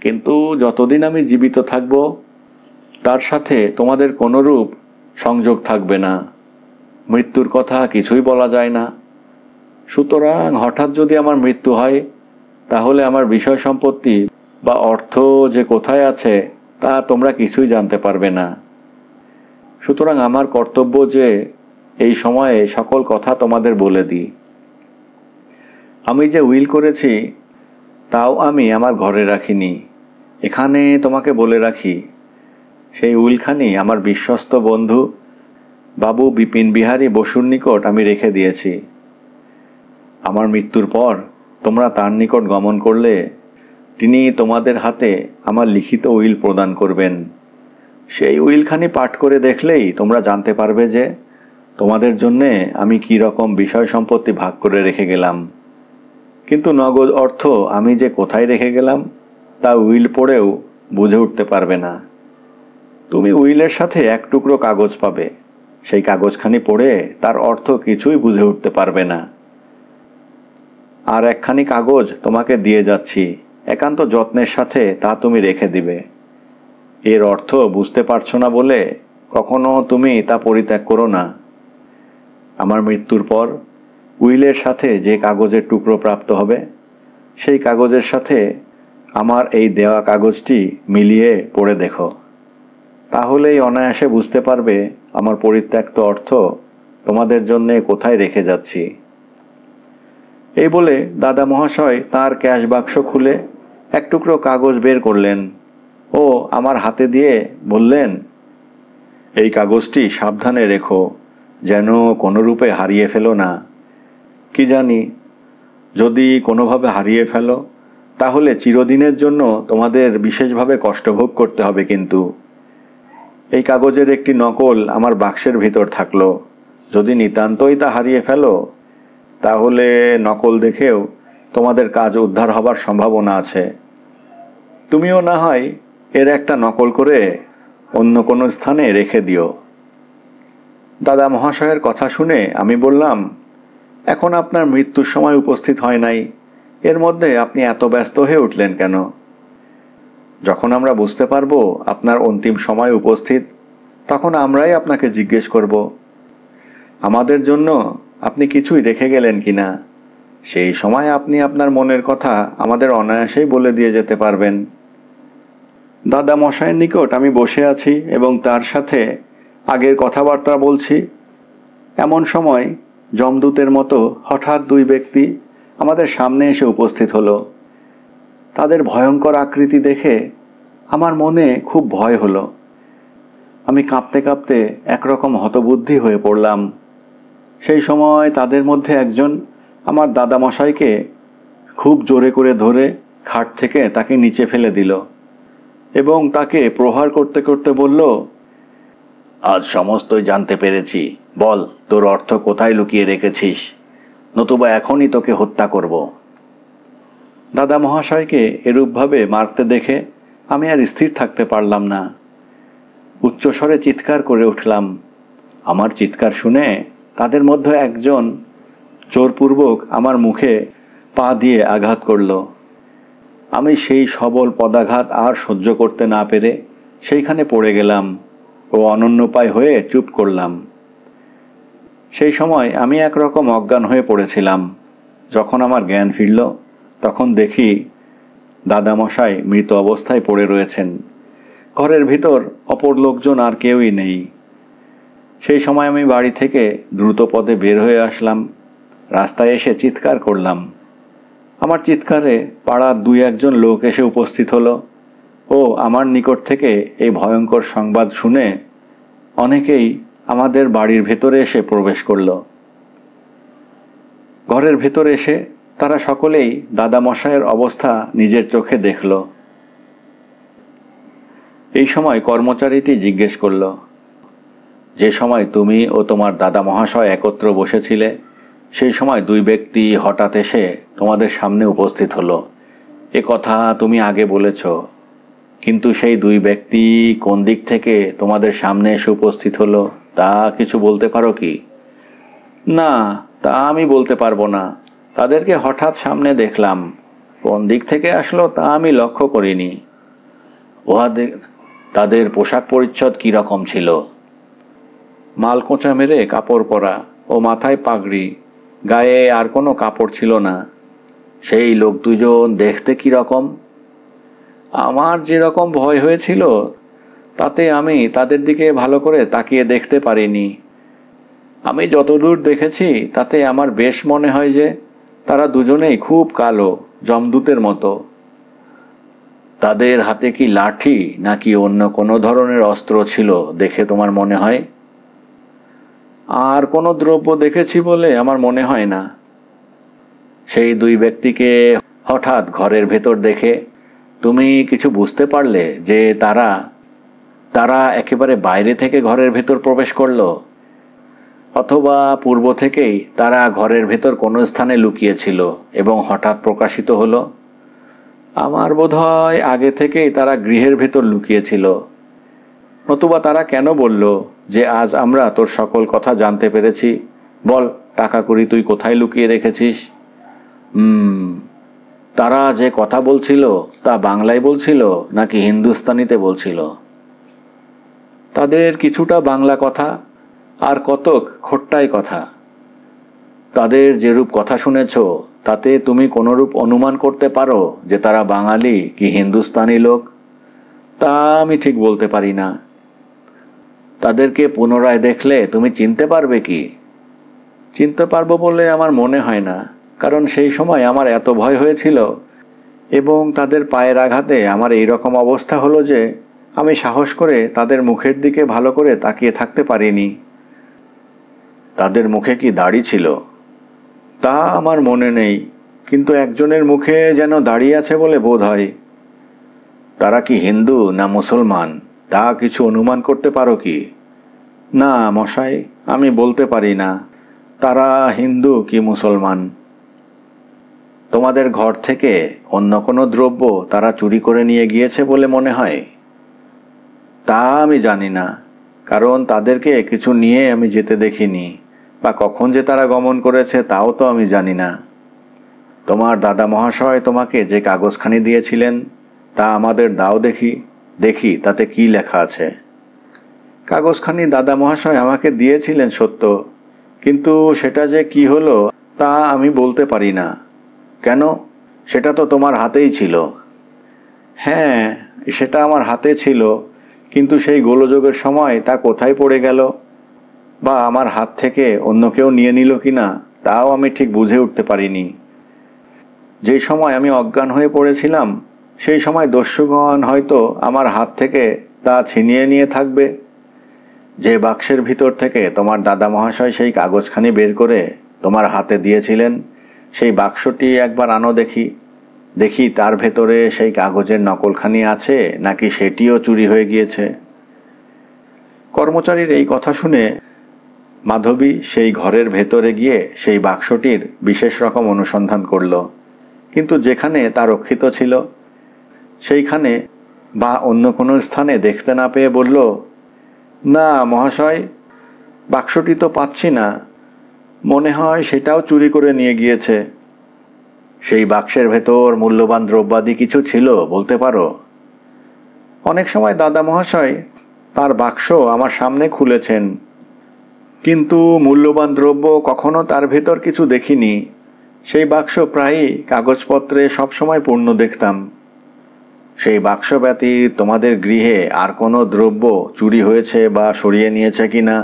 Speaker 1: কিন্তু যতদিন আমি জীবিত থাকব তার সাথে তোমাদের কোনোরূপ সংযোগ থাকবে না। মৃত্যুর কথা কিছুই বলা যায় না। সুতরাং হঠাৎ যদি আমার মৃত্যু হয় তাহলে আমার বিষয় সম্পত্তি বা অর্থ যে কোথায় আছে তা তোমরা কিছুই জানতে পারবে না। সুতরাং আমার কর্তব্য যে এই সময়ে সকল কথা তোমাদের বলে দিই। আমি যে উইল করেছি তাও আমি আমার ঘরে রাখিনি। এখানে তোমাকে বলে রাখি, সেই উইলখানি আমার বিশ্বস্ত বন্ধু বাবু বিপিন বিহারী বসুর নিকট আমি রেখে দিয়েছি। আমার মৃত্যুর পর তোমরা তার নিকট গমন করলে তিনি তোমাদের হাতে আমার লিখিত উইল প্রদান করবেন। সেই উইলখানি পাঠ করে দেখলেই তোমরা জানতে পারবে যে তোমাদের জন্যে আমি কি রকম বিষয় সম্পত্তি ভাগ করে রেখে গেলাম। কিন্তু নগদ অর্থ আমি যে কোথায় রেখে গেলাম তা উইল পড়েও বুঝে উঠতে পারবে না। তুমি উইলের সাথে এক টুকরো কাগজ পাবে, সেই কাগজখানি পড়ে তার অর্থ কিছুই বুঝে উঠতে পারবে না। আর একখানি কাগজ তোমাকে দিয়ে যাচ্ছি, একান্ত যত্নের সাথে তা তুমি রেখে দিবে। এর অর্থ বুঝতে পারছো না বলে কখনো তুমি তা পরিত্যাগ করো না। আমার মৃত্যুর পর উইলের সাথে যে কাগজের টুকরো প্রাপ্ত হবে সেই কাগজের সাথে আমার এই দেওয়া কাগজটি মিলিয়ে পড়ে দেখো, তাহলেই অনায়াসে বুঝতে পারবে আমার পরিত্যক্ত অর্থ তোমাদের জন্যে কোথায় রেখে যাচ্ছি। এই বলে দাদা মহাশয় তার ক্যাশ বাক্স খুলে এক টুকরো কাগজ বের করলেন ও আমার হাতে দিয়ে বললেন, এই কাগজটি সাবধানে রেখো, যেন কোনোরূপে হারিয়ে ফেলো না। কি জানি, যদি কোনোভাবে হারিয়ে ফেলো তাহলে চিরদিনের জন্য তোমাদের বিশেষভাবে কষ্টভোগ করতে হবে। কিন্তু এই কাগজের একটি নকল আমার বাক্সের ভিতর থাকলো, যদি নিতান্তই তা হারিয়ে ফেলো, তাহলে নকল দেখেও তোমাদের কাজ উদ্ধার হবার সম্ভাবনা আছে। তুমিও না হয় এর একটা নকল করে অন্য কোনো স্থানে রেখে দিও। দাদা মহাশয়ের কথা শুনে আমি বললাম, এখন আপনার মৃত্যুর সময় উপস্থিত হয় নাই, এর মধ্যে আপনি এত ব্যস্ত হয়ে উঠলেন কেন? যখন আমরা বুঝতে পারবো আপনার অন্তিম সময় উপস্থিত, তখন আমরাই আপনাকে জিজ্ঞেস করব আমাদের জন্য আপনি কিছুই রেখে গেলেন কিনা। সেই সময় আপনি আপনার মনের কথা আমাদের অনায়াসেই বলে দিয়ে যেতে পারবেন। দাদা মশাইয়ের নিকট আমি বসে আছি এবং তার সাথে আগের কথাবার্তা বলছি। এমন সময় যমদূতের মতো হঠাৎ দুই ব্যক্তি আমাদের সামনে এসে উপস্থিত হলো। তাদের ভয়ঙ্কর আকৃতি দেখে আমার মনে খুব ভয় হলো। আমি কাঁপতে কাঁপতে একরকম হতবুদ্ধি হয়ে পড়লাম। সেই সময় তাদের মধ্যে একজন আমার দাদামশাইকে খুব জোরে করে ধরে খাট থেকে তাকে নিচে ফেলে দিল এবং তাকে প্রহার করতে করতে বলল, আজ সমস্তই জানতে পেরেছি, বল তোর অর্থ কোথায় লুকিয়ে রেখেছিস, নতুবা এখনই তোকে হত্যা করব। দাদা মহাশয়কে এরূপভাবে মারতে দেখে আমি আর স্থির থাকতে পারলাম না। উচ্চস্বরে চিৎকার করে উঠলাম। আমার চিৎকার শুনে তাদের মধ্যে একজন জোরপূর্বক আমার মুখে পা দিয়ে আঘাত করল। আমি সেই সবল পদাঘাত আর সহ্য করতে না পেরে সেইখানে পড়ে গেলাম ও অনন্যোপায় হয়ে চুপ করলাম। সেই সময় আমি একরকম অজ্ঞান হয়ে পড়েছিলাম। যখন আমার জ্ঞান ফিরল, তখন দেখি দাদামশাই মৃত অবস্থায় পড়ে রয়েছেন। ঘরের ভিতর অপর লোকজন আর কেউই নেই। সেই সময় আমি বাড়ি থেকে দ্রুত পদে বের হয়ে আসলাম। রাস্তায় এসে চিৎকার করলাম। আমার চিৎকারে পাড়ার দুই একজন লোক এসে উপস্থিত হলো ও আমার নিকট থেকে এই ভয়ঙ্কর সংবাদ শুনে অনেকেই আমাদের বাড়ির ভেতরে এসে প্রবেশ করল। ঘরের ভেতরে এসে তারা সকলেই দাদামশাইয়ের অবস্থা নিজের চোখে দেখল। এই সময় কর্মচারীটি জিজ্ঞেস করল, যে সময় তুমি ও তোমার দাদা মহাশয় একত্র বসেছিলে, সেই সময় দুই ব্যক্তি হঠাৎ এসে তোমাদের সামনে উপস্থিত হলো, এ কথা তুমি আগে বলেছ, কিন্তু সেই দুই ব্যক্তি কোন দিক থেকে তোমাদের সামনে এসে উপস্থিত হলো তা কিছু বলতে পারো কি? না, তা আমি বলতে পারবো না। তাদেরকে হঠাৎ সামনে দেখলাম, কোন দিক থেকে আসলো তা আমি লক্ষ্য করিনি। তাদের পোশাক পরিচ্ছদ কীরকম ছিল? মালকোঁচা মেরে কাপড় পরা ও মাথায় পাগড়ি, গায়ে আর কোনো কাপড় ছিল না। সেই লোক দুজন দেখতে কীরকম? আমার যেরকম ভয় হয়েছিল তাতে আমি তাদের দিকে ভালো করে তাকিয়ে দেখতে পারিনি। আমি যতদূর দেখেছি তাতে আমার বেশ মনে হয় যে তারা দুজনেই খুব কালো, যমদূতের মতো। তাদের হাতে কি লাঠি নাকি অন্য কোনো ধরনের অস্ত্র ছিল দেখে তোমার মনে হয়? আর কোনো দ্রব্য দেখেছি বলে আমার মনে হয় না। সেই দুই ব্যক্তিকে হঠাৎ ঘরের ভেতর দেখে তুমি কিছু বুঝতে পারলে যে তারা একেবারে বাইরে থেকে ঘরের ভেতর প্রবেশ করলো, অথবা পূর্ব থেকেই তারা ঘরের ভেতর কোনো স্থানে লুকিয়েছিল এবং হঠাৎ প্রকাশিত হলো? আমার বোধ হয় আগে থেকেই তারা গৃহের ভেতর লুকিয়েছিল। নতুবা তারা কেন বলল যে আজ আমরা তোর সকল কথা জানতে পেরেছি, বল টাকা কড়ি তুই কোথায় লুকিয়ে রেখেছিস? তারা যে কথা বলছিল তা বাংলায় বলছিল নাকি হিন্দুস্তানিতে বলছিল? তাদের কিছুটা বাংলা কথা আর কতক খোট্টাই কথা। তাদের যেরূপ কথা শুনেছ তাতে তুমি কোনরূপ অনুমান করতে পারো যে তারা বাঙালি কি হিন্দুস্তানি লোক? তা আমি ঠিক বলতে পারি না। তাদেরকে পুনরায় দেখলে তুমি চিনতে পারবে কি? চিনতে পারবো বলে আমার মনে হয় না, কারণ সেই সময় আমার এত ভয় হয়েছিল এবং তাদের পায়ের আঘাতে আমার এই রকম অবস্থা হলো যে আমি সাহস করে তাদের মুখের দিকে ভালো করে তাকিয়ে থাকতে পারিনি। তাদের মুখে কি দাড়ি ছিল? তা আমার মনে নেই, কিন্তু একজনের মুখে যেন দাড়ি আছে বলে বোধ হয়। তারা কি হিন্দু না মুসলমান তা কিছু অনুমান করতে পারো কি? না মশাই, আমি বলতে পারি না তারা হিন্দু কি মুসলমান। তোমাদের ঘর থেকে অন্য কোনো দ্রব্য তারা চুরি করে নিয়ে গিয়েছে বলে মনে হয়? তা আমি জানি না, কারণ তাদেরকে কিছু নিয়ে আমি যেতে দেখিনি, বা কখন যে তারা গমন করেছে তাও তো আমি জানি না। তোমার দাদা মহাশয় তোমাকে যে কাগজখানি দিয়েছিলেন তা আমাদের দাও দেখি, দেখি তাতে কি লেখা আছে। কাগজখানি দাদা মহাশয় আমাকে দিয়েছিলেন সত্য, কিন্তু সেটা যে কি হলো তা আমি বলতে পারি না। কেন? সেটা তো তোমার হাতেই ছিল। হ্যাঁ, সেটা আমার হাতে ছিল, কিন্তু সেই গোলযোগের সময় তা কোথায় পড়ে গেল, বা আমার হাত থেকে অন্য কেউ নিয়ে নিল কিনা তাও আমি ঠিক বুঝে উঠতে পারিনি। যেই সময় আমি অজ্ঞান হয়ে পড়েছিলাম সেই সময় দস্যুগণ হয়তো আমার হাত থেকে তা ছিনিয়ে নিয়ে থাকবে। যে বাক্সের ভিতর থেকে তোমার দাদা মহাশয় সেই কাগজখানি বের করে তোমার হাতে দিয়েছিলেন, সেই বাক্সটি একবার আনো দেখি, দেখি তার ভেতরে সেই কাগজের নকলখানি আছে নাকি সেটিও চুরি হয়ে গিয়েছে। কর্মচারীর এই কথা শুনে মাধবী সেই ঘরের ভেতরে গিয়ে সেই বাক্সটির বিশেষ রকম অনুসন্ধান করল, কিন্তু যেখানে তা রক্ষিত ছিল সেইখানে বা অন্য কোনো স্থানে দেখতে না পেয়ে বলল, না মহাশয়, বাক্সটি তো পাচ্ছি না, মনে হয় সেটাও চুরি করে নিয়ে গিয়েছে। সেই বাক্সের ভেতর মূল্যবান দ্রব্যাদি কিছু ছিল বলতে পারো? অনেক সময় দাদা মহাশয় তার বাক্স আমার সামনে খুলেছেন, কিন্তু মূল্যবান দ্রব্য কখনো তার ভেতর কিছু দেখিনি। সেই বাক্স প্রায়ই কাগজপত্রে সবসময় পূর্ণ দেখতাম। সেই বাক্স ব্যতীত তোমাদের গৃহে আর কোনো দ্রব্য চুরি হয়েছে বা সরিয়ে নিয়েছে কিনা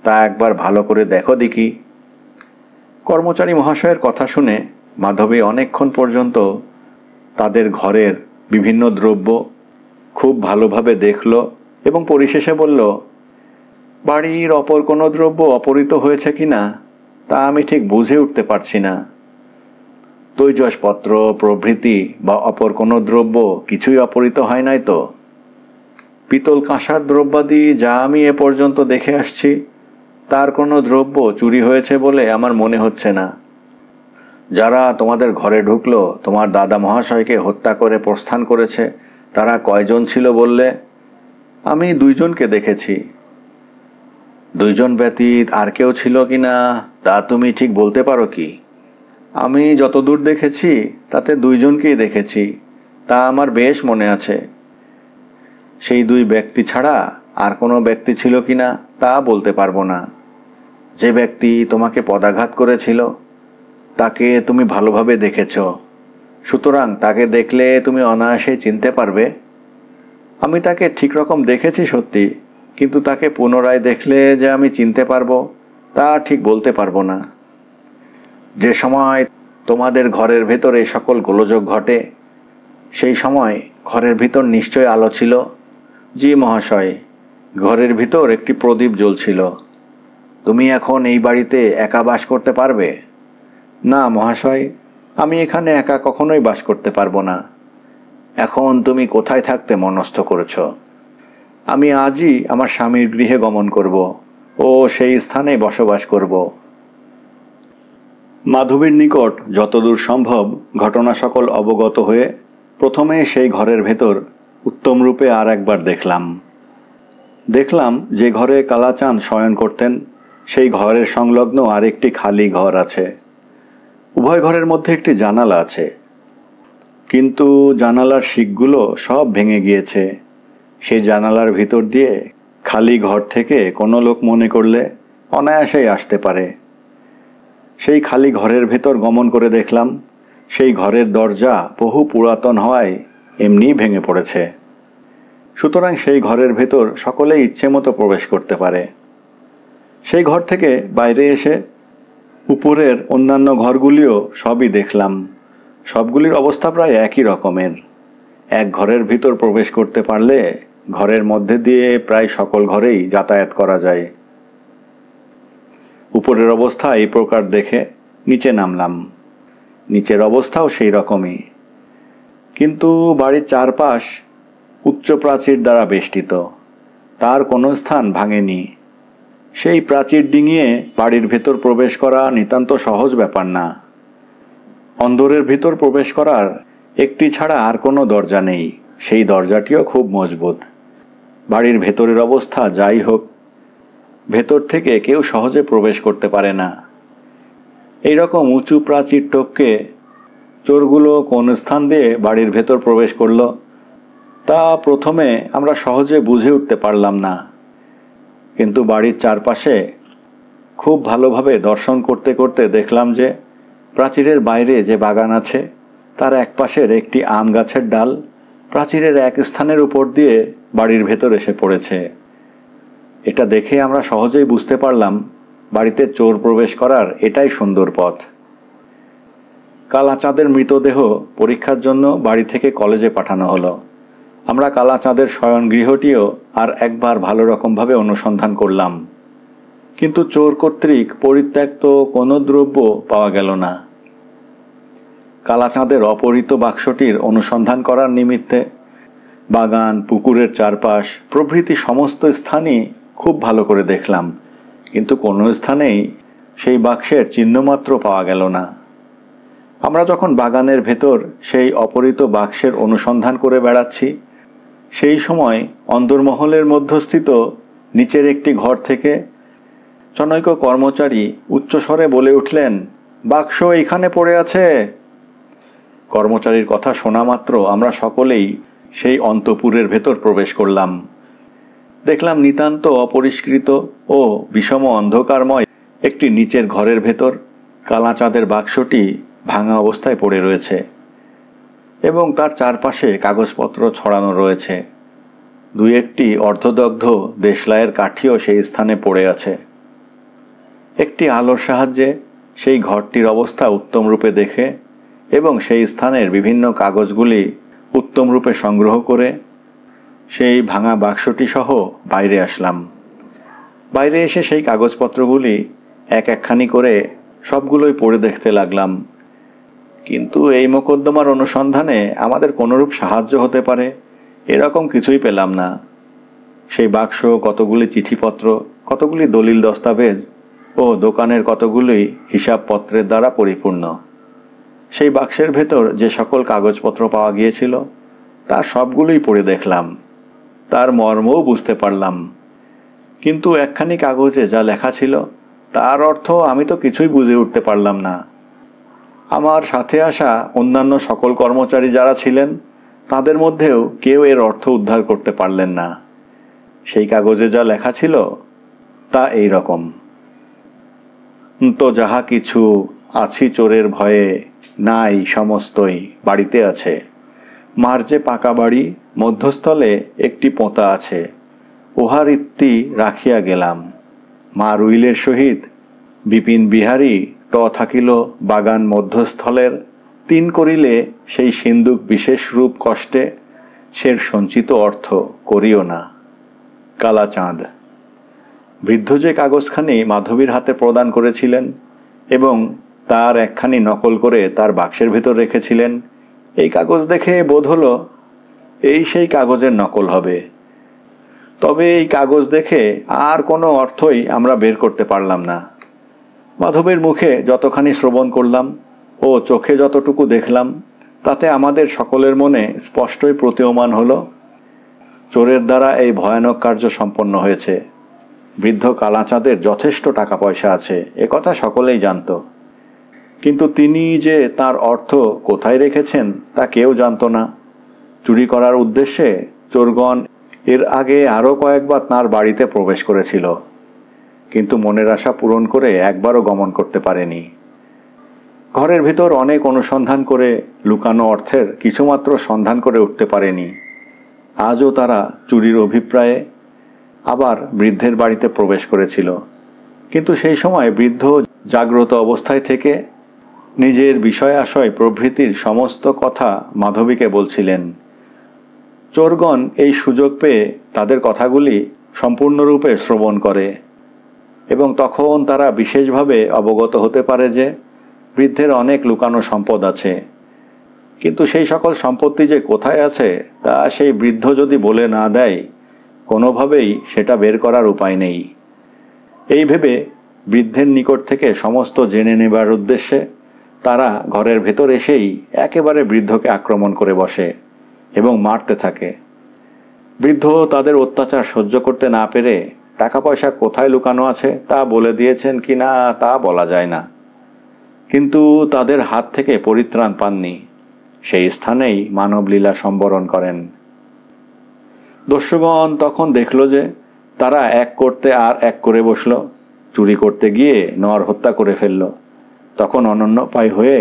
Speaker 1: তা একবার ভালো করে দেখো দেখি। কর্মচারী মহাশয়ের কথা শুনে মাধবী অনেকক্ষণ পর্যন্ত তাদের ঘরের বিভিন্ন দ্রব্য খুব ভালোভাবে দেখল এবং পরিশেষে বলল, বাড়ির অপর কোনো দ্রব্য অপহৃত হয়েছে কিনা তা আমি ঠিক বুঝে উঠতে পারছি না। তৈজসপত্র প্রভৃতি বা অপর কোনো দ্রব্য কিছুই অপহৃত হয় নাই তো? পিতল কাঁসার দ্রব্যাদি যা আমি এ পর্যন্ত দেখে আসছি তার কোনো দ্রব্য চুরি হয়েছে বলে আমার মনে হচ্ছে না। যারা তোমাদের ঘরে ঢুকলো তোমার দাদা মহাশয়কে হত্যা করে প্রস্থান করেছে তারা কয়জন ছিল বললে? আমি 2 জনকে দেখেছি। 2 জন ব্যতীত আর কেউ ছিল কিনা তা তুমি ঠিক বলতে পারো কি? আমি যতদূর দেখেছি তাতে 2 জনকেই দেখেছি, তা আমার বেশ মনে আছে। সেই 2 ব্যক্তি ছাড়া আর কোনো ব্যক্তি ছিল কিনা তা বলতে পারবো না। যে ব্যক্তি তোমাকে পদাঘাত করেছিল তাকে তুমি ভালোভাবে দেখেছ, সুতরাং তাকে দেখলে তুমি অনায়াসেই চিনতে পারবে। আমি তাকে ঠিক রকম দেখেছি সত্যি, কিন্তু তাকে পুনরায় দেখলে যে আমি চিনতে পারবো তা ঠিক বলতে পারবো না। যে সময় তোমাদের ঘরের ভেতরে সকল গোলযোগ ঘটে সেই সময় ঘরের ভিতর নিশ্চয় আলো ছিল? জি মহাশয়, ঘরের ভিতর একটি প্রদীপ জ্বলছিল। তুমি এখন এই বাড়িতে একা বাস করতে পারবে? না মহাশয়, আমি এখানে একা কখনোই বাস করতে পারবো না। এখন তুমি কোথায় থাকতে মনস্থ করেছ? আমি আজই আমার স্বামীর গৃহে গমন করব ও সেই স্থানে বসবাস করব। মাধবীর নিকট যতদূর সম্ভব ঘটনা সকল অবগত হয়ে প্রথমে সেই ঘরের ভেতর উত্তম রূপে আর একবার দেখলাম যে ঘরে কালাচাঁদ শয়ন করতেন সেই ঘরের সংলগ্ন আরেকটি খালি ঘর আছে। উভয় ঘরের মধ্যে একটি জানালা আছে, কিন্তু জানালার শিকগুলো সব ভেঙে গিয়েছে। সেই জানালার ভিতর দিয়ে খালি ঘর থেকে কোনো লোক মনে করলে অনায়াসেই আসতে পারে। সেই খালি ঘরের ভেতর গমন করে দেখলাম সেই ঘরের দরজা বহু পুরাতন হওয়ায় এমনি ভেঙে পড়েছে। সুতরাং সেই ঘরের ভেতর সকলেই ইচ্ছে মতো প্রবেশ করতে পারে। সেই ঘর থেকে বাইরে এসে উপরের অন্যান্য ঘরগুলিও সবই দেখলাম। সবগুলির অবস্থা প্রায় একই রকমের। এক ঘরের ভিতর প্রবেশ করতে পারলে ঘরের মধ্যে দিয়ে প্রায় সকল ঘরেই যাতায়াত করা যায়। উপরের অবস্থা এই প্রকার দেখে নিচে নামলাম। নিচের অবস্থাও সেই রকমই, কিন্তু বাড়ির চারপাশ উচ্চ প্রাচীর দ্বারা বেষ্টিত, তার কোনো স্থান ভাঙেনি। সেই প্রাচীর ডিঙিয়ে বাড়ির ভেতর প্রবেশ করা নিতান্ত সহজ ব্যাপার না। অন্দরের ভিতর প্রবেশ করার একটি ছাড়া আর কোনো দরজা নেই, সেই দরজাটিও খুব মজবুত। বাড়ির ভেতরের অবস্থা যাই হোক, ভেতর থেকে কেউ সহজে প্রবেশ করতে পারে না। এই রকম উঁচু প্রাচীর টপকে চোরগুলো কোন স্থান দিয়ে বাড়ির ভেতর প্রবেশ করলো তা প্রথমে আমরা সহজে বুঝে উঠতে পারলাম না, কিন্তু বাড়ির চারপাশে খুব ভালোভাবে দর্শন করতে করতে দেখলাম যে প্রাচীরের বাইরে যে বাগান আছে তার এক পাশের একটি আম গাছের ডাল প্রাচীরের এক স্থানের উপর দিয়ে বাড়ির ভেতর এসে পড়েছে। এটা দেখে আমরা সহজেই বুঝতে পারলাম বাড়িতে চোর প্রবেশ করার এটাই সুন্দর পথ। কালাচাঁদের মৃতদেহ পরীক্ষার জন্য বাড়ি থেকে কলেজে পাঠানো হলো। আমরা কালাচাঁদের শয়নগৃহটিও আর একবার ভালো রকমভাবে অনুসন্ধান করলাম, কিন্তু চোর কর্তৃক পরিত্যক্ত কোনো দ্রব্য পাওয়া গেল না। কালাচাঁদের অপহৃত বাক্সটির অনুসন্ধান করার নিমিত্তে বাগান, পুকুরের চারপাশ প্রভৃতি সমস্ত স্থানই খুব ভালো করে দেখলাম, কিন্তু কোনো স্থানেই সেই বাক্সের চিহ্নমাত্র পাওয়া গেল না। আমরা যখন বাগানের ভেতর সেই অপহৃত বাক্সের অনুসন্ধান করে বেড়াচ্ছি, সেই সময় অন্দরমহলের মধ্যস্থিত নিচের একটি ঘর থেকে জনৈক কর্মচারী উচ্চস্বরে বলে উঠলেন, বাক্স এখানে পড়ে আছে। কর্মচারীর কথা শোনা মাত্র আমরা সকলেই সেই অন্তঃপুরের ভেতর প্রবেশ করলাম। দেখলাম নিতান্ত অপরিষ্কৃত ও বিষম অন্ধকারময় একটি নিচের ঘরের ভেতর কালাচাঁদের বাক্সটি ভাঙা অবস্থায় পড়ে রয়েছে এবং তার চারপাশে কাগজপত্র ছড়ানো রয়েছে। দুই একটি অর্ধদগ্ধ দেশলাইয়ের কাঠিও সেই স্থানে পড়ে আছে। একটি আলোর সাহায্যে সেই ঘরটির অবস্থা উত্তম রূপে দেখে এবং সেই স্থানের বিভিন্ন কাগজগুলি উত্তম রূপে সংগ্রহ করে সেই ভাঙা বাক্সটি সহ বাইরে আসলাম। বাইরে এসে সেই কাগজপত্রগুলি এক একখানি করে সবগুলোই পড়ে দেখতে লাগলাম, কিন্তু এই মোকদ্দমার অনুসন্ধানে আমাদের কোনোরূপ সাহায্য হতে পারে এরকম কিছুই পেলাম না। সেই বাক্স কতগুলি চিঠিপত্র, কতগুলি দলিল দস্তাবেজ ও দোকানের কতগুলি হিসাবপত্রের দ্বারা পরিপূর্ণ। সেই বাক্সের ভেতর যে সকল কাগজপত্র পাওয়া গিয়েছিল তা সবগুলোই পড়ে দেখলাম, তার মর্মও বুঝতে পারলাম, কিন্তু একখানি কাগজে যা লেখা ছিল তার অর্থ আমি তো কিছুই বুঝে উঠতে পারলাম না। আমার সাথে আসা অন্যান্য সকল কর্মচারী যারা ছিলেন তাদের মধ্যেও কেউ এর অর্থ উদ্ধার করতে পারলেন না। সেই কাগজে যা লেখা ছিল তা এই রকম, তো যাহা কিছু আছি চোরের ভয়ে, নাই সমস্তই বাড়িতে আছে। মার যে পাকা বাড়ি মধ্যস্থলে একটি পোঁতা আছে, উহার ইত্তি রাখিয়া গেলাম। মা রুইলের সহিত বিপিন বিহারী থাকিল বাগান মধ্যস্থলের, তিন করিলে সেই সিন্দুক বিশেষ রূপ কষ্টে, সের সঞ্চিত অর্থ করিও না। কালাচাঁদ। বৃদ্ধ যে কাগজখানি মাধবীর হাতে প্রদান করেছিলেন এবং তার একখানি নকল করে তার বাক্সের ভিতর রেখেছিলেন, এই কাগজ দেখে বোধ হলো এই সেই কাগজের নকল হবে। তবে এই কাগজ দেখে আর কোনো অর্থই আমরা বের করতে পারলাম না। মাধবের মুখে যতখানি শ্রবণ করলাম ও চোখে যতটুকু দেখলাম তাতে আমাদের সকলের মনে স্পষ্টই প্রতীয়মান হলো চোরের দ্বারা এই ভয়ানক কার্য সম্পন্ন হয়েছে। বৃদ্ধ কালাচাঁদের যথেষ্ট টাকা পয়সা আছে, একথা সকলেই জানত, কিন্তু তিনি যে তার অর্থ কোথায় রেখেছেন তা কেউ জানত না। চুরি করার উদ্দেশ্যে চোরগণ এর আগে আরও কয়েকবার তাঁর বাড়িতে প্রবেশ করেছিল, কিন্তু মনের আশা পূরণ করে একবারও গমন করতে পারেনি। ঘরের ভিতর অনেক অনুসন্ধান করে লুকানো অর্থের কিছুমাত্র সন্ধান করে উঠতে পারেনি। আজও তারা চুরির অভিপ্রায়ে আবার বৃদ্ধের বাড়িতে প্রবেশ করেছিল, কিন্তু সেই সময় বৃদ্ধ জাগ্রত অবস্থায় থেকে নিজের বিষয় আশয় প্রভৃতির সমস্ত কথা মাধবীকে বলছিলেন। চোরগণ এই সুযোগ পেয়ে তাদের কথাগুলি সম্পূর্ণরূপে শ্রবণ করে এবং তখন তারা বিশেষভাবে অবগত হতে পারে যে বৃদ্ধের অনেক লুকানো সম্পদ আছে, কিন্তু সেই সকল সম্পত্তি যে কোথায় আছে তা সেই বৃদ্ধ যদি বলে না দেয় কোনোভাবেই সেটা বের করার উপায় নেই। এই ভেবে বৃদ্ধের নিকট থেকে সমস্ত জেনে নেবার উদ্দেশ্যে তারা ঘরের ভেতর এসেই একেবারে বৃদ্ধকে আক্রমণ করে বসে এবং মারতে থাকে। বৃদ্ধ তাদের অত্যাচার সহ্য করতে না পেরে টাকা পয়সা কোথায় লুকানো আছে তা বলে দিয়েছেন কি না তা বলা যায় না, কিন্তু তাদের হাত থেকে পরিত্রাণ পাননি। সেই স্থানেই মানবলীলা সম্বরণ করেন। দস্যুগণ তখন দেখল যে তারা এক করতে আর এক করে বসল, চুরি করতে গিয়ে নর হত্যা করে ফেলল। তখন অনন্যোপায় হয়ে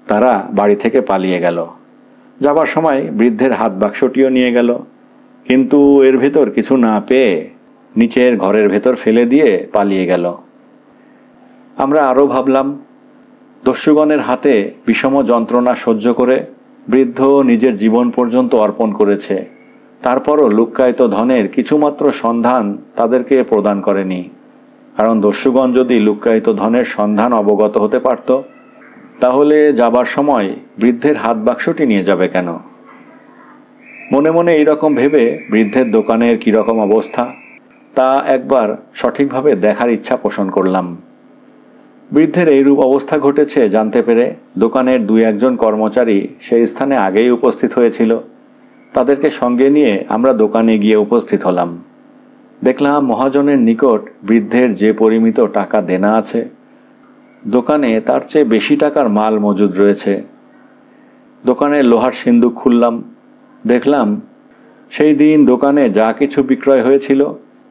Speaker 1: তারা বাড়ি থেকে পালিয়ে গেল। যাবার সময় বৃদ্ধের হাত বাক্সটিও নিয়ে গেল, কিন্তু এর ভেতর কিছু না পেয়ে নিচের ঘরের ভেতর ফেলে দিয়ে পালিয়ে গেল। আমরা আরও ভাবলাম, দস্যুগণের হাতে বিষম যন্ত্রণা সহ্য করে বৃদ্ধ নিজের জীবন পর্যন্ত অর্পণ করেছে, তারপরও লুক্কায়িত ধনের কিছুমাত্র সন্ধান তাদেরকে প্রদান করেনি। কারণ দস্যুগণ যদি লুক্কায়িত ধনের সন্ধান অবগত হতে পারত, তাহলে যাবার সময় বৃদ্ধের হাত বাক্সটি নিয়ে যাবে কেন? মনে মনে এইরকম ভেবে বৃদ্ধের দোকানের কীরকম অবস্থা তা একবার সঠিকভাবে দেখার ইচ্ছা পোষণ করলাম। বৃদ্ধের এইরূপ অবস্থা ঘটেছে জানতে পেরে দোকানের 2-1 কর্মচারী সেই স্থানে আগেই উপস্থিত হয়েছিল। তাদেরকে সঙ্গে নিয়ে আমরা দোকানে গিয়ে উপস্থিত হলাম। দেখলাম মহাজনের নিকট বৃদ্ধের যে পরিমিত টাকা দেনা আছে, দোকানে তার চেয়ে বেশি টাকার মাল মজুদ রয়েছে। দোকানের লোহার সিন্দুক খুললাম, দেখলাম সেই দিন দোকানে যা কিছু বিক্রয় হয়েছিল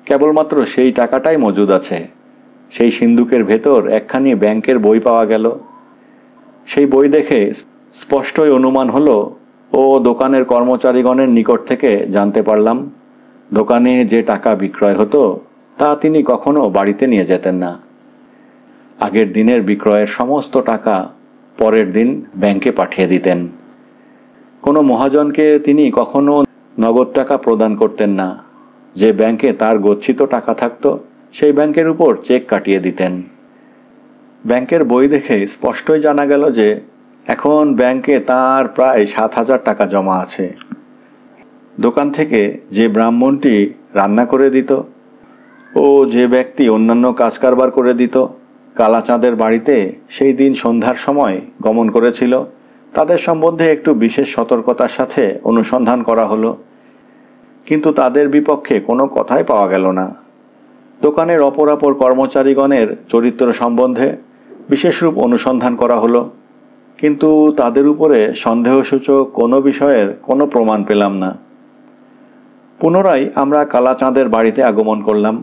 Speaker 1: কেবলমাত্র সেই টাকাটাই মজুদ আছে। সেই সিন্দুকের ভেতর একখানি ব্যাংকের বই পাওয়া গেল। সেই বই দেখে স্পষ্টই অনুমান হলো ও দোকানের কর্মচারীগণের নিকট থেকে জানতে পারলাম, দোকানে যে টাকা বিক্রয় হতো তা তিনি কখনো বাড়িতে নিয়ে যেতেন না। আগের দিনের বিক্রয়ের সমস্ত টাকা পরের দিন ব্যাংকে পাঠিয়ে দিতেন। কোনো মহাজনকে তিনি কখনো নগদ টাকা প্রদান করতেন না। যে ব্যাংকে তার গচ্ছিত টাকা থাকত সেই ব্যাংকের উপর চেক কাটিয়ে দিতেন। ব্যাংকের বই দেখে স্পষ্টই জানা গেল যে এখন ব্যাংকে তার প্রায় 7,000 টাকা জমা আছে। দোকান থেকে যে ব্রাহ্মণটি রান্না করে দিত ও যে ব্যক্তি অন্যান্য কাজ কারবার করে দিত কালাচাঁদের বাড়িতে সেই দিন সন্ধ্যার সময় গমন করেছিল, তাদের সম্বন্ধে একটু বিশেষ সতর্কতার সাথে অনুসন্ধান করা হলো, কিন্তু তাদের বিপক্ষে কোনো কথাই পাওয়া গেল না। দোকানের অপরাপর কর্মচারীগণের চরিত্র সম্বন্ধে বিশেষরূপ অনুসন্ধান করা হলো, কিন্তু তাদের উপরে সন্দেহসূচক কোনো বিষয়ের কোনো প্রমাণ পেলাম না। পুনরায় আমরা কালাচাঁদের বাড়িতে আগমন করলাম।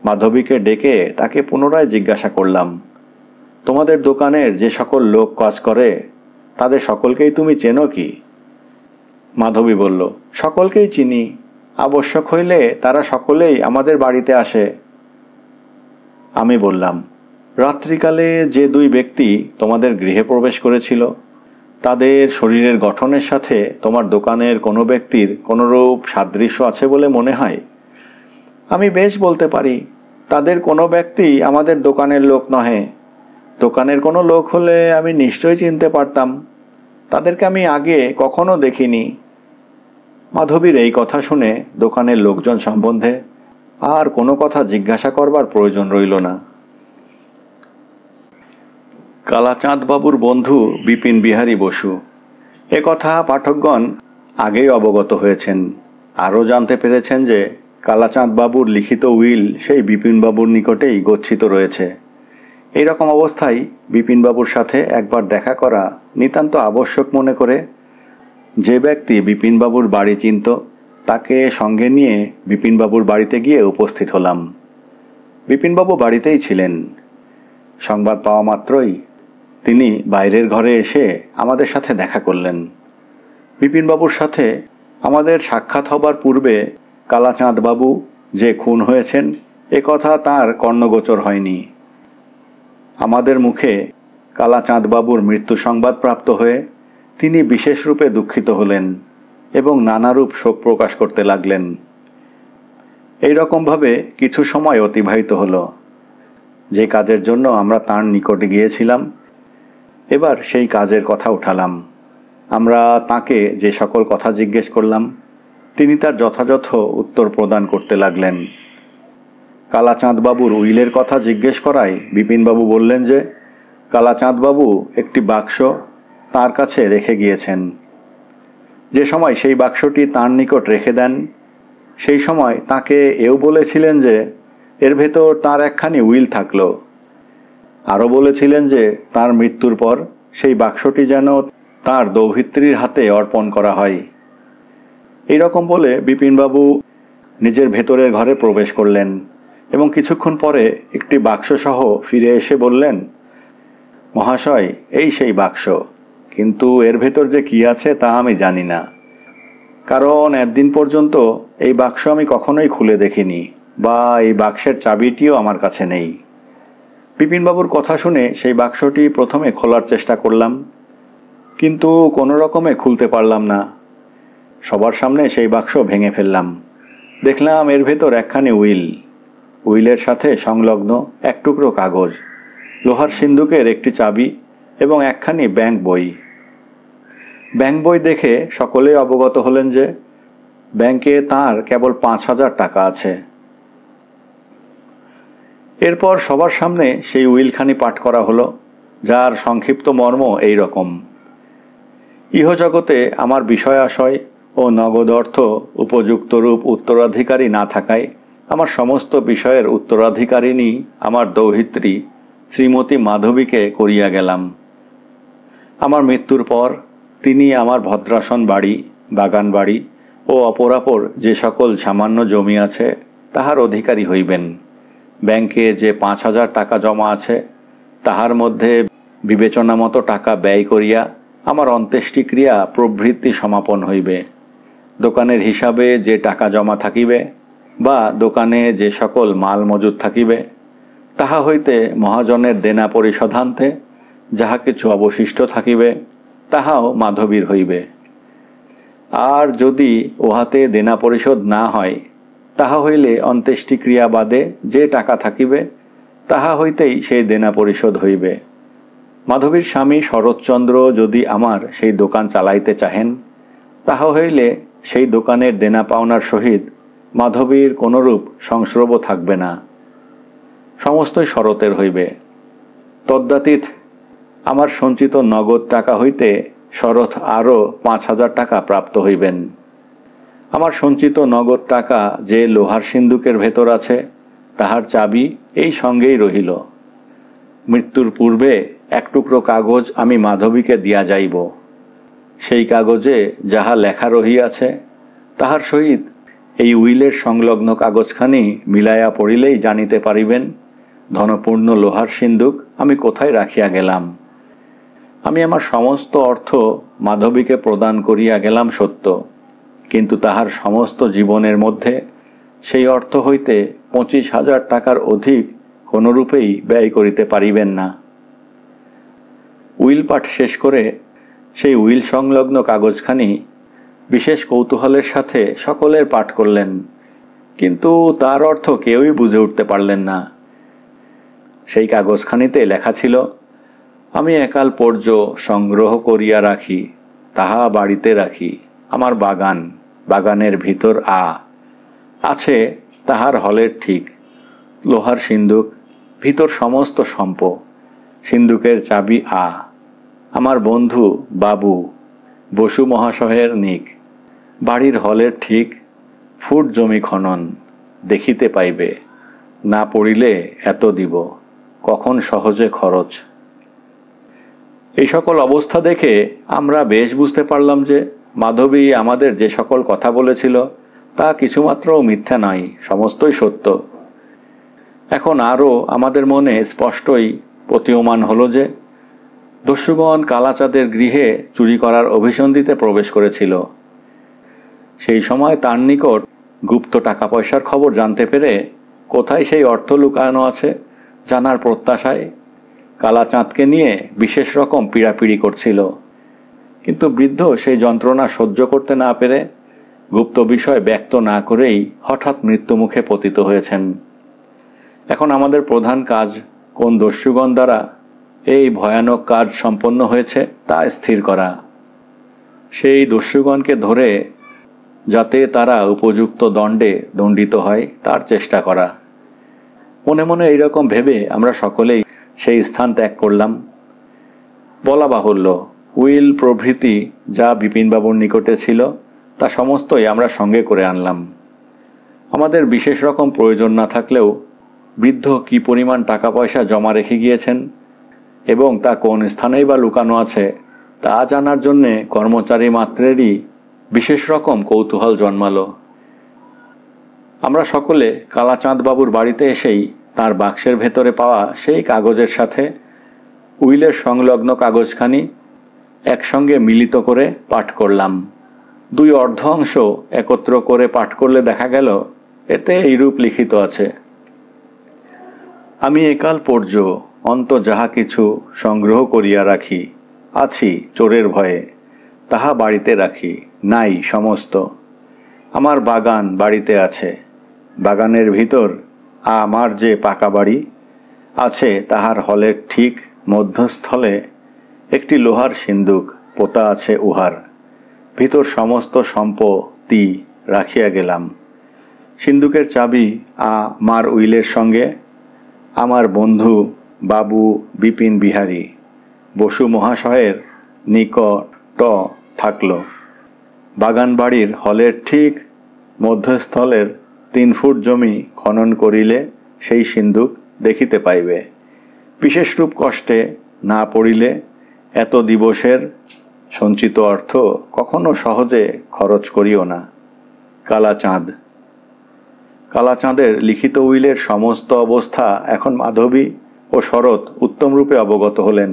Speaker 1: মাধবীকে ডেকে তাকে পুনরায় জিজ্ঞাসা করলাম, তোমাদের দোকানের যে সকল লোক কাজ করে তাদের সকলকেই তুমি চেনো কি? মাধবী বলল, সকলকেই চিনি, আবশ্যক হইলে তারা সকলেই আমাদের বাড়িতে আসে। আমি বললাম, রাত্রিকালে যে 2 ব্যক্তি তোমাদের গৃহে প্রবেশ করেছিল তাদের শরীরের গঠনের সাথে তোমার দোকানের কোনো ব্যক্তির কোনোরূপ সাদৃশ্য আছে বলে মনে হয়? আমি বেশ বলতে পারি, তাদের কোনো ব্যক্তি আমাদের দোকানের লোক নহে। দোকানের কোনো লোক হলে আমি নিশ্চয়ই চিনতে পারতাম, তাদেরকে আমি আগে কখনো দেখিনি। মাধবীর এই কথা শুনে দোকানের লোকজন সম্বন্ধে আর কোনো কথা জিজ্ঞাসা করবার প্রয়োজন রইল না। কালাচাঁদ বাবুর বন্ধু বিপিন বিহারী বসু, এ কথা পাঠকগণ আগেই অবগত হয়েছেন। আরও জানতে পেরেছেন যে কালাচাঁদ বাবুর লিখিত উইল সেই বিপিনবাবুর নিকটেই গচ্ছিত রয়েছে। এই রকম অবস্থায় বিপিনবাবুর সাথে একবার দেখা করা নিতান্ত আবশ্যক মনে করে যে ব্যক্তি বিপিনবাবুর বাড়ি চিনত তাকে সঙ্গে নিয়ে বিপিনবাবুর বাড়িতে গিয়ে উপস্থিত হলাম। বিপিনবাবু বাড়িতেই ছিলেন। সংবাদ পাওয়া মাত্রই তিনি বাইরের ঘরে এসে আমাদের সাথে দেখা করলেন। বিপিনবাবুর সাথে আমাদের সাক্ষাৎ হবার পূর্বে কালাচাঁদ বাবু যে খুন হয়েছেন এ কথা তাঁর কর্ণগোচর হয়নি। আমাদের মুখে কালাচাঁদ বাবুর মৃত্যু সংবাদ প্রাপ্ত হয়ে তিনি বিশেষ রূপে দুঃখিত হলেন এবং নানারূপ শোক প্রকাশ করতে লাগলেন। এই রকমভাবে কিছু সময় অতিবাহিত হলো। যে কাজের জন্য আমরা তাঁর নিকটে গিয়েছিলাম এবার সেই কাজের কথা উঠালাম। আমরা তাকে যে সকল কথা জিজ্ঞেস করলাম তিনি তার যথাযথ উত্তর প্রদান করতে লাগলেন। কালাচাঁদবাবুর উইলের কথা জিজ্ঞেস করায় বিপিনবাবু বললেন যে কালাচাঁদবাবু একটি বাক্স তার কাছে রেখে গিয়েছেন। যে সময় সেই বাক্সটি তাঁর নিকট রেখে দেন সেই সময় তাকে এও বলেছিলেন যে এর ভেতর তাঁর একখানি উইল থাকলো। আরও বলেছিলেন যে তাঁর মৃত্যুর পর সেই বাক্সটি যেন তাঁর দৌহিত্রীর হাতে অর্পণ করা হয়। এই রকম বলে বিপিনবাবু নিজের ভেতরের ঘরে প্রবেশ করলেন এবং কিছুক্ষণ পরে একটি বাক্সসহ ফিরে এসে বললেন, মহাশয়, এই সেই বাক্স, কিন্তু এর ভেতর যে কি আছে তা আমি জানি না, কারণ একদিন পর্যন্ত এই বাক্স আমি কখনোই খুলে দেখিনি বা এই বাক্সের চাবিটিও আমার কাছে নেই। বিপিনবাবুর কথা শুনে সেই বাক্সটি প্রথমে খোলার চেষ্টা করলাম, কিন্তু কোনো রকমে খুলতে পারলাম না। সবার সামনে সেই বাক্স ভেঙে ফেললাম। দেখলাম এর ভেতর একখানি উইলের সাথে সংলগ্ন এক টুকরো কাগজ, লোহার সিন্দুকের একটি চাবি এবং একখানি ব্যাংক বই দেখে সকলেই অবগত হলেন যে ব্যাংকে তাঁর কেবল 5,000 টাকা আছে। এরপর সবার সামনে সেই উইলখানি পাঠ করা হলো, যার সংক্ষিপ্ত মর্ম এই রকম: ইহজগতে আমার বিষয় আশয় ও নগদ অর্থ উপযুক্ত রূপ উত্তরাধিকারী না থাকায় আমার সমস্ত বিষয়ের উত্তরাধিকারিণী আমার দৌহিত্রী শ্রীমতী মাধবীকে করিয়া গেলাম। আমার মৃত্যুর পর তিনি আমার ভদ্রাসন বাড়ি, বাগান বাড়ি ও অপরাপর যে সকল সামান্য জমি আছে তাহার অধিকারী হইবেন। ব্যাংকে যে 5,000 টাকা জমা আছে তাহার মধ্যে বিবেচনা মতো টাকা ব্যয় করিয়া আমার অন্ত্যেষ্টিক্রিয়া প্রভৃতি সমাপন হইবে। দোকানের হিসাবে যে টাকা জমা থাকিবে বা দোকানে যে সকল মাল মজুদ থাকিবে তাহা হইতে মহাজনের দেনা পরিশোধান্তে যাহা কিছু অবশিষ্ট থাকিবে তাহাও মাধবীর হইবে। আর যদি উহাতে দেনা পরিশোধ না হয় তাহা হইলে অন্ত্যেষ্টিক্রিয়া বাদে যে টাকা থাকিবে তাহা হইতেই সেই দেনা পরিশোধ হইবে। মাধবীর স্বামী শরৎচন্দ্র যদি আমার সেই দোকান চালাইতে চাহেন তাহা হইলে সেই দোকানের দেনা পাওনার সহিত মাধবীর কোনরূপ সংস্রব থাকবে না, সমস্তই শরতের হইবে। তদ্ব্যতীত আমার সঞ্চিত নগদ টাকা হইতে শরৎ আরও 5,000 টাকা প্রাপ্ত হইবেন। আমার সঞ্চিত নগদ টাকা যে লোহার সিন্দুকের ভেতর আছে তাহার চাবি এই সঙ্গেই রহিল। মৃত্যুর পূর্বে এক টুকরো কাগজ আমি মাধবীকে দিয়া যাইব। সেই কাগজে যাহা লেখা রহিয়াছে তাহার সহিত এই উইলের সংলগ্ন কাগজখানি মিলাইয়া পড়িলেই জানিতে পারিবেন ধনপূর্ণ লোহার সিন্দুক আমি কোথায় রাখিয়া গেলাম। আমি আমার সমস্ত অর্থ মাধবীকে প্রদান করিয়া গেলাম সত্য, কিন্তু তাহার সমস্ত জীবনের মধ্যে সেই অর্থ হইতে 25,000 টাকার অধিক কোনরূপেই ব্যয় করিতে পারিবেন না। উইল পাঠ শেষ করে সেই উইল সংলগ্ন কাগজখানি বিশেষ কৌতূহলের সাথে সকলের পাঠ করলেন, কিন্তু তার অর্থ কেউই বুঝে উঠতে পারলেন না। সেই কাগজখানিতে লেখা ছিল, আমি একাল পর্য সংগ্রহ করিয়া রাখি, তাহা বাড়িতে রাখি। আমার বাগানের ভিতর আছে তাহার হলের ঠিক, লোহার সিন্দুক, ভিতর সমস্ত সম্প, সিন্দুকের চাবি আমার বন্ধু বাবু বসু মহাশয়ের নিক, বাড়ির হলের ঠিক, ফুট জমি খনন, দেখিতে পাইবে, না পড়িলে এত দিব, কখন সহজে খরচ। এই সকল অবস্থা দেখে আমরা বেশ বুঝতে পারলাম যে মাধবী আমাদের যে সকল কথা বলেছিল তা কিছুমাত্র মিথ্যা নয়, সমস্তই সত্য। এখন আরও আমাদের মনে স্পষ্টই প্রতীয়মান হলো যে দস্যুগণ কালাচাঁদের গৃহে চুরি করার অভিসন্ধিতে প্রবেশ করেছিল। সেই সময় তার নিকট গুপ্ত টাকা পয়সার খবর জানতে পেরে কোথায় সেই অর্থ লুকানো আছে জানার প্রত্যাশায় কালাচাঁদকে নিয়ে বিশেষ রকম পীড়াপিড়ি করছিল, কিন্তু বৃদ্ধ সেই যন্ত্রণা সহ্য করতে না পেরে গুপ্ত বিষয় ব্যক্ত না করেই হঠাৎ মৃত্যুমুখে পতিত হয়েছেন। এখন আমাদের প্রধান কাজ কোন দস্যুগণ দ্বারা এই ভয়ানক কাজ সম্পন্ন হয়েছে তা স্থির করা, সেই দস্যুগণকে ধরে যাতে তারা উপযুক্ত দণ্ডে দণ্ডিত হয় তার চেষ্টা করা। মনে মনে এইরকম ভেবে আমরা সকলেই সেই স্থান ত্যাগ করলাম। বলা বাহুল্য, উইল প্রভৃতি যা বিপিনবাবুর নিকটে ছিল তা সমস্তই আমরা সঙ্গে করে আনলাম। আমাদের বিশেষ রকম প্রয়োজন না থাকলেও বৃদ্ধ কি পরিমাণ টাকা পয়সা জমা রেখে গিয়েছেন এবং তা কোন স্থানেই বা লুকানো আছে তা জানার জন্যে কর্মচারী মাত্রেরই বিশেষ রকম কৌতূহল জন্মালো। আমরা সকলে কালাচাঁদ বাবুর বাড়িতে এসেই তার বাক্সের ভেতরে পাওয়া সেই কাগজের সাথে উইলের সংলগ্ন কাগজখানি একসঙ্গে মিলিত করে পাঠ করলাম। দুই অর্ধ অংশ একত্র করে পাঠ করলে দেখা গেল এতে এইরূপ লিখিত আছে: আমি একাল পর্য অন্ত যাহা কিছু সংগ্রহ করিয়া রাখি, আছি চোরের ভয়ে, তাহা বাড়িতে রাখি নাই সমস্ত। আমার বাগান বাড়িতে আছে, বাগানের ভিতর আমার যে পাকা বাড়ি আছে তাহার হলের ঠিক মধ্যস্থলে একটি লোহার সিন্দুক পোতা আছে, উহার ভিতর সমস্ত সম্পত্তি রাখিয়া গেলাম। সিন্দুকের চাবি আমার উইলের সঙ্গে আমার বন্ধু বাবু বিপিন বিহারী বসু মহাশয়ের নিকট থাকল। বাগান বাড়ির হলের ঠিক মধ্যস্থলের 3 ফুট জমি খনন করিলে সেই সিন্দুক দেখিতে পাইবে। বিশেষরূপ কষ্টে না পড়িলে এত দিবসের সঞ্চিত অর্থ কখনো সহজে খরচ করিও না। কালাচাঁদ। কালাচাঁদের লিখিত উইলের সমস্ত অবস্থা এখন মাধবী ও শরৎ উত্তমরূপে অবগত হলেন।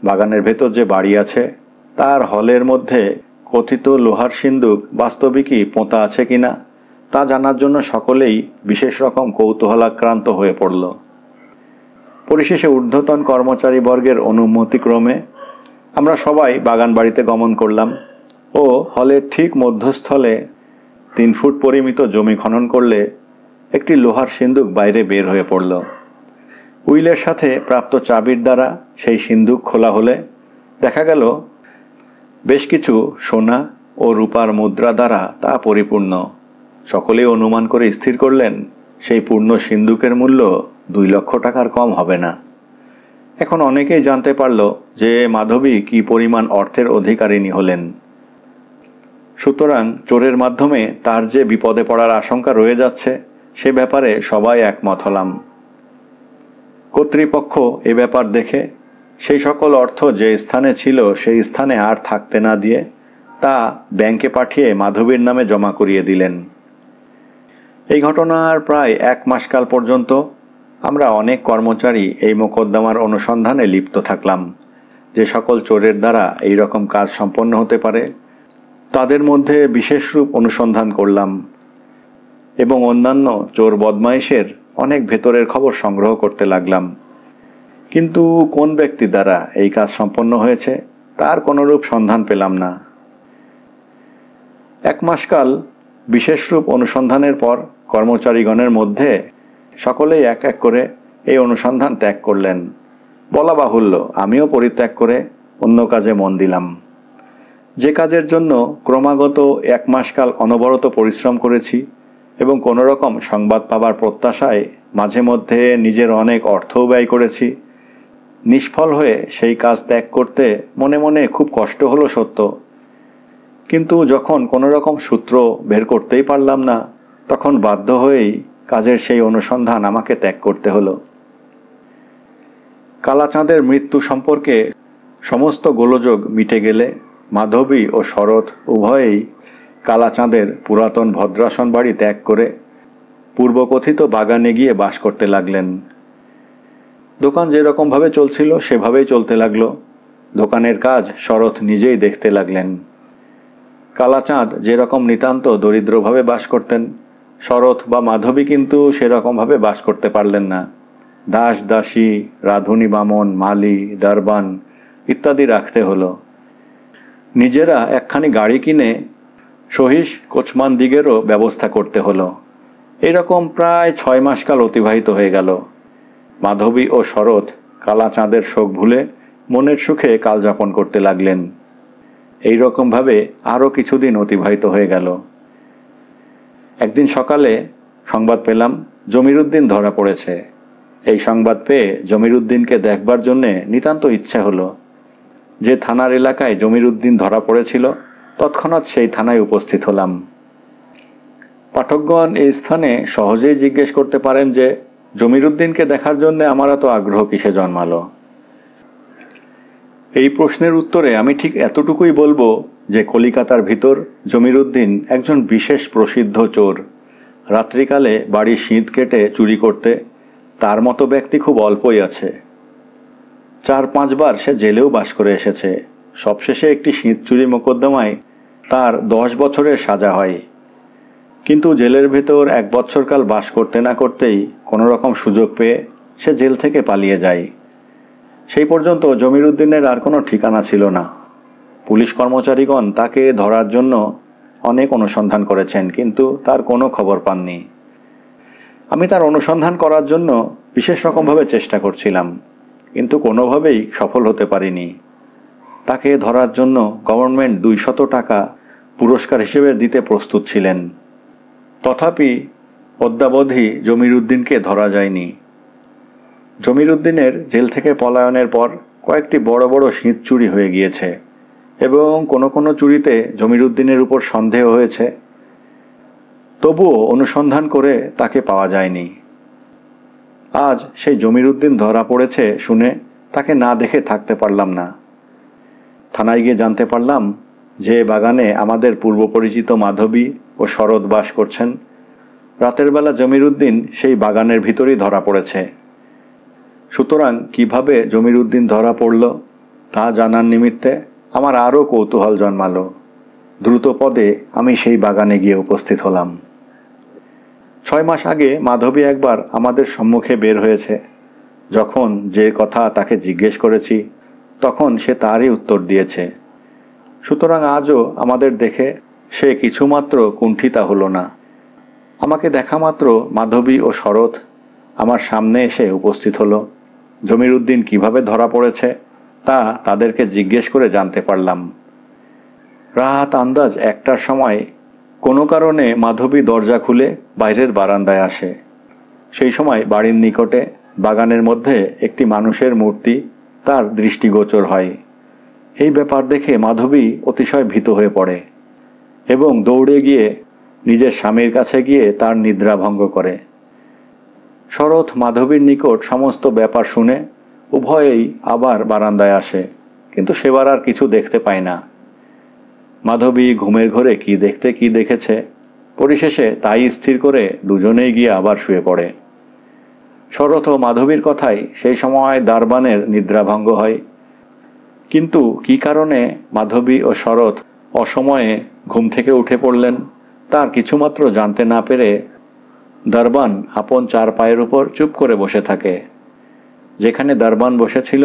Speaker 1: বাগানের ভেতর যে বাড়ি আছে তার হলের মধ্যে কথিত লোহার সিন্দুক বাস্তবিকই পোঁতা আছে কিনা তা জানার জন্য সকলেই বিশেষ রকম কৌতূহলাক্রান্ত হয়ে পড়ল। পরিশেষে ঊর্ধ্বতন কর্মচারী বর্গের অনুমতিক্রমে আমরা সবাই বাগান বাড়িতে গমন করলাম ও হলের ঠিক মধ্যস্থলে 3 ফুট পরিমিত জমি খনন করলে একটি লোহার সিন্দুক বাইরে বের হয়ে পড়ল। উইলের সাথে প্রাপ্ত চাবির দ্বারা সেই সিন্দুক খোলা হলে দেখা গেল বেশ কিছু সোনা ও রূপার মুদ্রা দ্বারা তা পরিপূর্ণ। সকলেই অনুমান করে স্থির করলেন সেই পূর্ণ সিন্দুকের মূল্য 2 লক্ষ টাকার কম হবে না। এখন অনেকেই জানতে পারল যে মাধবী কি পরিমাণ অর্থের অধিকারিণী হলেন। সুতরাং চোরের মাধ্যমে তার যে বিপদে পড়ার আশঙ্কা রয়ে যাচ্ছে সে ব্যাপারে সবাই একমত হলাম। কর্তৃপক্ষ এ ব্যাপার দেখে সেই সকল অর্থ যে স্থানে ছিল সেই স্থানে আর থাকতে না দিয়ে তা ব্যাংকে পাঠিয়ে মাধবীর নামে জমা করিয়ে দিলেন। এই ঘটনার প্রায় 1 মাসকাল পর্যন্ত আমরা অনেক কর্মচারী এই মোকদ্দমার অনুসন্ধানে লিপ্ত থাকলাম। যে সকল চোরের দ্বারা এই রকম কাজ সম্পন্ন হতে পারে তাদের মধ্যে বিশেষরূপ অনুসন্ধান করলাম এবং অন্যান্য চোর বদমাইশের অনেক ভেতরের খবর সংগ্রহ করতে লাগলাম। কিন্তু কোন ব্যক্তি দ্বারা এই কাজ সম্পন্ন হয়েছে তার কোনরূপ সন্ধান পেলাম না। 1 মাসকাল বিশেষরূপ অনুসন্ধানের পর কর্মচারীগণের মধ্যে সকলেই এক এক করে এই অনুসন্ধান ত্যাগ করলেন। বলা বাহুল্য, আমিও পরিত্যাগ করে অন্য কাজে মন দিলাম। যে কাজের জন্য ক্রমাগত 1 মাসকাল অনবরত পরিশ্রম করেছি এবং কোনো রকম সংবাদ পাবার প্রত্যাশায় মাঝে মধ্যে নিজের অনেক অর্থও ব্যয় করেছি, নিষ্ফল হয়ে সেই কাজ ত্যাগ করতে মনে মনে খুব কষ্ট হলো সত্য, কিন্তু যখন কোনো রকম সূত্র বের করতেই পারলাম না তখন বাধ্য হয়েই কাজের সেই অনুসন্ধান আমাকে ত্যাগ করতে হলো। কালাচাঁদের মৃত্যু সম্পর্কে সমস্ত গোলযোগ মিটে গেলে মাধবী ও শরৎ উভয়েই কালাচাঁদের পুরাতন ভদ্রাসন বাড়ি ত্যাগ করে পূর্বকথিত বাগানে গিয়ে বাস করতে লাগলেন। দোকান যেরকমভাবে চলছিল সেভাবেই চলতে লাগলো। দোকানের কাজ শরৎ নিজেই দেখতে লাগলেন। কালাচাঁদ যেরকম নিতান্ত দরিদ্রভাবে বাস করতেন, শরৎ বা মাধবী কিন্তু সেরকমভাবে বাস করতে পারলেন না। দাস দাসী, রাঁধুনি বামন, মালি, দরবান ইত্যাদি রাখতে হলো। নিজেরা একখানি গাড়ি কিনে সহিস কোচমান দিগেরও ব্যবস্থা করতে হলো। এরকম প্রায় 6 মাসকাল অতিবাহিত হয়ে গেল। মাধবী ও শরৎ কালাচাঁদের শোক ভুলে মনের সুখে কাল যাপন করতে লাগলেন। এই রকমভাবে আরও কিছুদিন অতিবাহিত হয়ে গেল। একদিন সকালে সংবাদ পেলাম জমিরুদ্দিন ধরা পড়েছে। এই সংবাদ পেয়ে জমিরুদ্দিনকে দেখবার জন্যে নিতান্ত ইচ্ছা হলো। যে থানার এলাকায় জমিরুদ্দিন ধরা পড়েছিল তৎক্ষণাৎ সেই থানায় উপস্থিত হলাম। পাঠকগণ এই স্থানে সহজেই জিজ্ঞেস করতে পারেন যে জমিরুদ্দিনকে দেখার জন্য আমার এত আগ্রহ কিসে জন্মালো। এই প্রশ্নের উত্তরে আমি ঠিক এতটুকুই বলবো যে কলিকাতার ভিতর জমিরুদ্দিন একজন বিশেষ প্রসিদ্ধ চোর। রাত্রিকালে বাড়ির শীত কেটে চুরি করতে তার মতো ব্যক্তি খুব অল্পই আছে। 4-5 বার সে জেলেও বাস করে এসেছে। সবশেষে একটি শীত চুরি মোকদ্দমায় তার 10 বছরের সাজা হয়। কিন্তু জেলের ভেতর 1 বৎসরকাল বাস করতে না করতেই কোনো রকম সুযোগ পেয়ে সে জেল থেকে পালিয়ে যায়। সেই পর্যন্ত জমিরুদ্দিনের আর কোনো ঠিকানা ছিল না। পুলিশ কর্মচারীগণ তাকে ধরার জন্য অনেক অনুসন্ধান করেছেন, কিন্তু তার কোনো খবর পাননি। আমি তার অনুসন্ধান করার জন্য বিশেষ রকমভাবে চেষ্টা করছিলাম, কিন্তু কোনোভাবেই সফল হতে পারিনি। তাকে ধরার জন্য গভর্নমেন্ট 200 টাকা পুরস্কার হিসেবে দিতে প্রস্তুত ছিলেন। তথাপি অদ্যাবধি জমিরুদ্দিনকে ধরা যায়নি। জমিরুদ্দিনের জেল থেকে পলায়নের পর কয়েকটি বড় বড় শীত চুরি হয়ে গিয়েছে এবং কোনো কোনো চুরিতে জমিরুদ্দিনের উপর সন্দেহ হয়েছে। তবুও অনুসন্ধান করে তাকে পাওয়া যায়নি। আজ সেই জমিরুদ্দিন ধরা পড়েছে শুনে তাকে না দেখে থাকতে পারলাম না। থানায় গিয়ে জানতে পারলাম যে বাগানে আমাদের পূর্ব পরিচিত মাধবী ও শরৎ বাস করছেন। রাতের বেলা জমিরুদ্দিন সেই বাগানের ভিতরেই ধরা পড়েছে। সুতরাং কিভাবে জমিরুদ্দিন ধরা পড়ল তা জানার নিমিত্তে আমার আরও কৌতূহল জন্মালো। দ্রুত পদে আমি সেই বাগানে গিয়ে উপস্থিত হলাম। 6 মাস আগে মাধবী একবার আমাদের সম্মুখে বের হয়েছে। যখন যে কথা তাকে জিজ্ঞেস করেছি তখন সে তারই উত্তর দিয়েছে। সুতরাং আজও আমাদের দেখে সে কিছুমাত্র কুণ্ঠিতা হলো না। আমাকে দেখা মাত্র মাধবী ও শরৎ আমার সামনে এসে উপস্থিত হলো। জমিরুদ্দিন কিভাবে ধরা পড়েছে তা তাদেরকে জিজ্ঞেস করে জানতে পারলাম। রাত আন্দাজ 1টার সময় কোনো কারণে মাধবী দরজা খুলে বাইরের বারান্দায় আসে। সেই সময় বাড়ির নিকটে বাগানের মধ্যে একটি মানুষের মূর্তি তার দৃষ্টিগোচর হয়। এই ব্যাপার দেখে মাধবী অতিশয় ভীত হয়ে পড়ে এবং দৌড়ে গিয়ে নিজের স্বামীর কাছে গিয়ে তার নিদ্রা ভঙ্গ করে। শরৎ মাধবীর নিকট সমস্ত ব্যাপার শুনে উভয়েই আবার বারান্দায় আসে, কিন্তু সেবার আর কিছু দেখতে পায় না। মাধবী ঘুমের ঘোরে কি দেখেছে পরিশেষে তাই স্থির করে দুজনেই গিয়ে আবার শুয়ে পড়ে। শরৎ ও মাধবীর কথায় সেই সময় দারবানের নিদ্রাভঙ্গ হয়। কিন্তু কি কারণে মাধবী ও শরৎ অসময়ে ঘুম থেকে উঠে পড়লেন তার কিছুমাত্র জানতে না পেরে দারবান আপন 4 পায়ের উপর চুপ করে বসে থাকে। যেখানে দারবান বসেছিল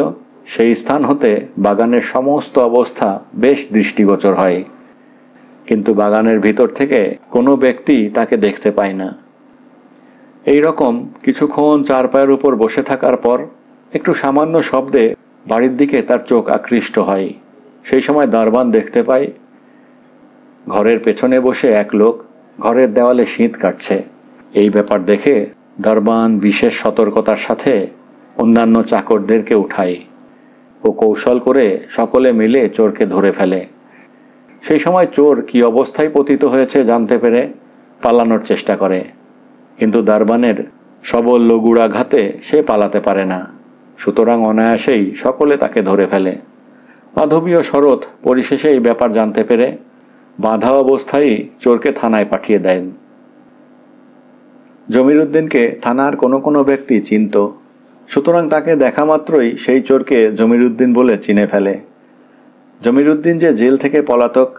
Speaker 1: সেই স্থান হতে বাগানের সমস্ত অবস্থা বেশ দৃষ্টিগোচর হয়, কিন্তু বাগানের ভিতর থেকে কোনো ব্যক্তি তাকে দেখতে পায় না। এই রকম কিছুক্ষণ 4 পায়ের উপর বসে থাকার পর একটু সামান্য শব্দে বাড়ির দিকে তার চোখ আকৃষ্ট হয়। সেই সময় দারবান দেখতে পায় ঘরের পেছনে বসে এক লোক ঘরের দেওয়ালে শীত কাটছে। এই ব্যাপার দেখে দারবান বিশেষ সতর্কতার সাথে অন্যান্য চাকরদেরকে উঠায় ও কৌশল করে সকলে মিলে চোরকে ধরে ফেলে। সেই সময় চোর কি অবস্থায় পতিত হয়েছে জানতে পেরে পালানোর চেষ্টা করে, কিন্তু দারবানের সবল লগুড়াঘাতে সে পালাতে পারে না। সুতরাং অনায়াসেই সকলে তাকে ধরে ফেলে। মাধবী ও শরৎ পরিশেষে এই ব্যাপার জানতে পেরে বাঁধা অবস্থায় চোরকে থানায় পাঠিয়ে দেন। জমিরুদ্দিনকে থানার কোনো কোনো ব্যক্তি চিনত, সুতরাং তাকে দেখা মাত্রই সেই চোরকে জমিরুদ্দিন বলে চিনে ফেলে। জমিরুদ্দিন যে জেল থেকে পলাতক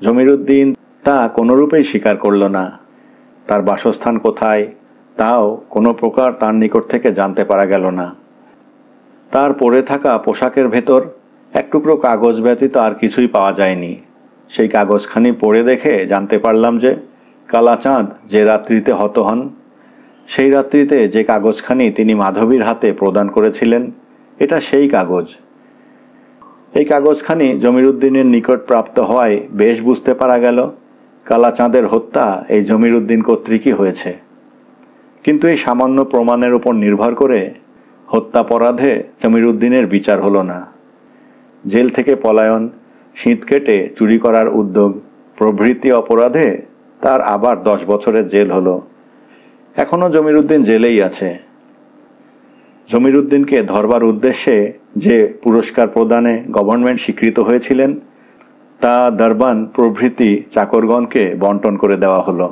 Speaker 1: জমিরুদ্দিন তা কোনোরূপেই স্বীকার করল না। তার বাসস্থান কোথায় তাও কোনো প্রকার তার নিকট থেকে জানতে পারা গেল না। তার পরে থাকা পোশাকের ভেতর এক টুকরো কাগজ ব্যতীত আর কিছুই পাওয়া যায়নি। সেই কাগজখানি পড়ে দেখে জানতে পারলাম যে কালাচাঁদ যে রাত্রিতে হত হন সেই রাত্রিতে যে কাগজখানি তিনি মাধবীর হাতে প্রদান করেছিলেন এটা সেই কাগজ। এই কাগজখানি জমিরুদ্দিনের নিকট প্রাপ্ত হওয়ায় বেশ বুঝতে পারা গেল কালাচাঁদের হত্যা এই জমিরুদ্দিন কর্তৃকই হয়েছে। কিন্তু এই সামান্য প্রমাণের উপর নির্ভর করে হত্যাপরাধে জমিরুদ্দিনের বিচার হলো না। জেল থেকে পলায়ন, শীত কেটে চুরি করার উদ্যোগ প্রভৃতি অপরাধে তার আবার 10 বছরের জেল হলো। এখনও জমিরুদ্দিন জেলেই আছে। জমিরুদ্দিনকে ধরবার উদ্দেশ্যে যে পুরস্কার প্রদানে গভর্নমেন্ট স্বীকৃত হয়েছিলেন তা দরবান প্রভৃতি চাকরগণকে বন্টন করে দেওয়া হলো।